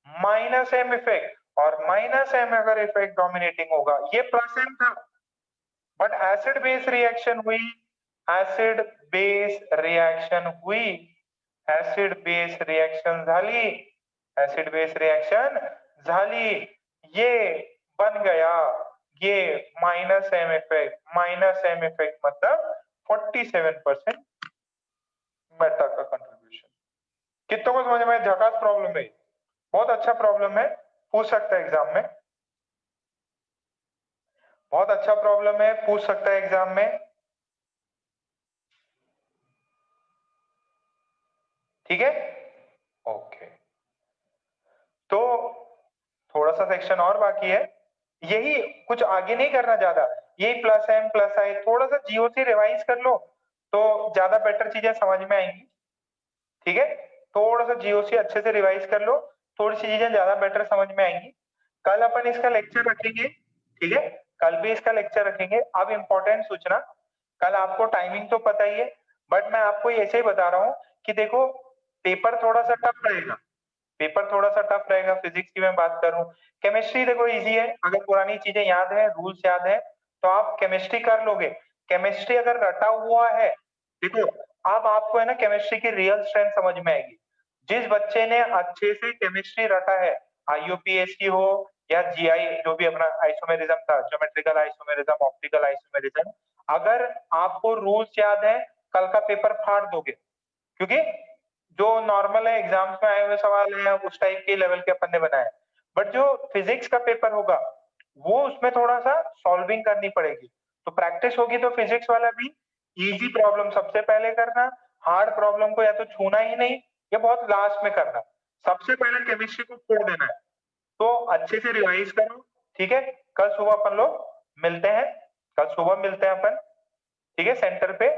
माइनस M इफेक्ट, और माइनस M अगर इफेक्ट डोमिनेटिंग होगा, ये प्लस M था बट एसिड बेस रिएक्शन हुई, एसिड बेस रिएक्शन हुई, एसिड बेस रिएक्शन झाली, एसिड बेस रिएक्शन झाली, ये बन गया ये minus M effect. Minus M effect मतलब 47% मेटा का कंट्रीब्यूशन। कितनों को समझ में? झकास प्रॉब्लम है, बहुत अच्छा प्रॉब्लम है, पूछ सकता है एग्जाम में, बहुत अच्छा प्रॉब्लम है, पूछ सकता है एग्जाम में, ठीक है। ओके, तो थोड़ा सा सेक्शन और बाकी है, यही, कुछ आगे नहीं करना ज्यादा, यही प्लस एम प्लस आई, थोड़ा सा जीओसी रिवाइज कर लो तो ज्यादा बेटर चीजें समझ में आएंगी। ठीक है, थोड़ा सा जीओसी अच्छे से रिवाइज कर लो, थोड़ी सी चीजें ज्यादा बेटर समझ में आएंगी। कल अपन इसका लेक्चर रखेंगे, ठीक है, कल भी इसका लेक्चर रखेंगे। अब इंपॉर्टेंट सूचना, कल आपको टाइमिंग तो पता ही है, बट मैं आपको ऐसे ही बता रहा हूँ कि देखो पेपर थोड़ा सा टफ रहेगा, पेपर थोड़ा सा टफ रहेगा। फिजिक्स की मैं बात करूं, केमिस्ट्री देखो इजी है, अगर पुरानी चीजें याद है, रूल्स याद है तो आप केमिस्ट्री कर लोगे। केमिस्ट्री अगर रटा हुआ है, देखो अब आपको है ना केमिस्ट्री की रियल स्ट्रेंथ समझ में आएगी। जिस बच्चे ने अच्छे से केमिस्ट्री रटा है, आईयूपीएसी हो या जीआई, जो भी अपना आइसोमेरिज्म था, ज्योमेट्रिकल आइसोमेरिज्म, ऑप्टिकल आइसोमेरिज्म, अगर आपको रूल्स याद है, कल का पेपर फाड़ दोगे। क्योंकि जो नॉर्मल है, एग्जाम्स में आए हुए सवाल है, उस टाइप के लेवल के अपन ने बनाए। बट जो फिजिक्स का पेपर होगा वो उसमें थोड़ा सा सॉल्विंग करनी पड़ेगी, तो प्रैक्टिस होगी तो फिजिक्स वाला भी इजी प्रॉब्लम सबसे पहले करना, हार्ड प्रॉब्लम को या तो छूना ही नहीं या बहुत लास्ट में करना। सबसे पहले केमिस्ट्री को फोड़ देना है, तो अच्छे से रिवाइज करो। ठीक है, कल सुबह अपन लोग मिलते हैं, कल सुबह मिलते हैं अपन, ठीक है, सेंटर पे।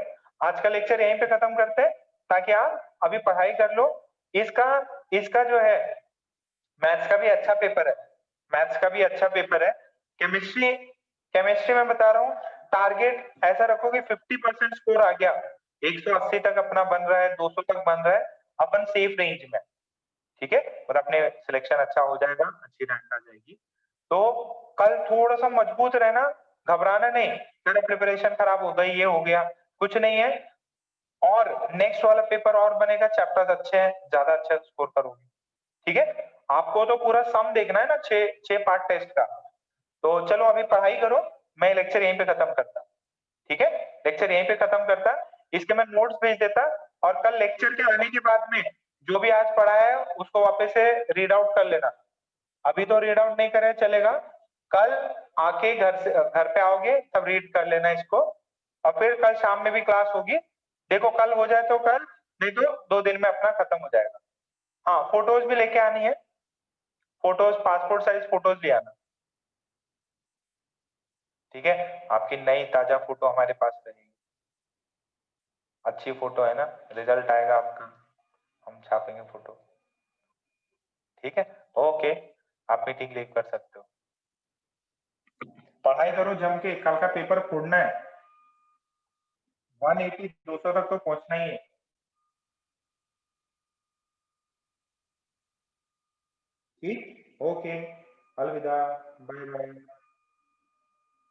आज का लेक्चर यहीं पे खत्म करते हैं, ताकि आप अभी पढ़ाई कर लो। इसका इसका जो है मैथ्स का भी अच्छा पेपर है, मैथ्स का भी अच्छा पेपर है। केमिस्ट्री, केमिस्ट्री में बता रहा हूँ, टारगेट ऐसा रखो कि 50% स्कोर आ गया, 180 तक अपना बन रहा है, 200 तक बन रहा है, अपन सेफ रेंज में, ठीक है, और अपने सिलेक्शन अच्छा हो जाएगा, अच्छी रैंक आ जाएगी। तो कल थोड़ा सा मजबूत रहना, घबराना नहीं, तेरा प्रिपरेशन खराब हो गई, ये हो गया, कुछ नहीं है। और नेक्स्ट वाला पेपर और बनेगा, चैप्टर्स अच्छे हैं, ज्यादा अच्छा स्कोर करोगे। ठीक है, आपको तो पूरा सम देखना है ना, 6 पार्ट टेस्ट का। तो चलो अभी पढ़ाई करो, मैं लेक्चर यहीं पे खत्म करता, ठीक है, लेक्चर यहीं पे खत्म करता, इसके मैं नोट्स भेज देता, और कल लेक्चर के आने के बाद में जो भी आज पढ़ा है उसको वापस से रीड आउट कर लेना। अभी तो रीड आउट नहीं करे चलेगा, कल आके घर पे आओगे तब रीड कर लेना इसको, और फिर कल शाम में भी क्लास होगी। देखो कल हो जाए तो कल, नहीं तो 2 दिन में अपना खत्म हो जाएगा। हाँ, फोटोज भी लेके आनी है, फोटोज, पासपोर्ट साइज फोटोज भी आना, ठीक है, आपकी नई ताजा फोटो हमारे पास रहेगी, अच्छी फोटो है ना, रिजल्ट आएगा आपका, हम छापेंगे फोटो, ठीक है। ओके, आप मीटिंग लीव कर सकते हो, पढ़ाई करो जम के, कल का पेपर फोड़ना है, 180 200 तक तो पहुंचना ही है। ठीक, ओके, अलविदा, बाय बाय।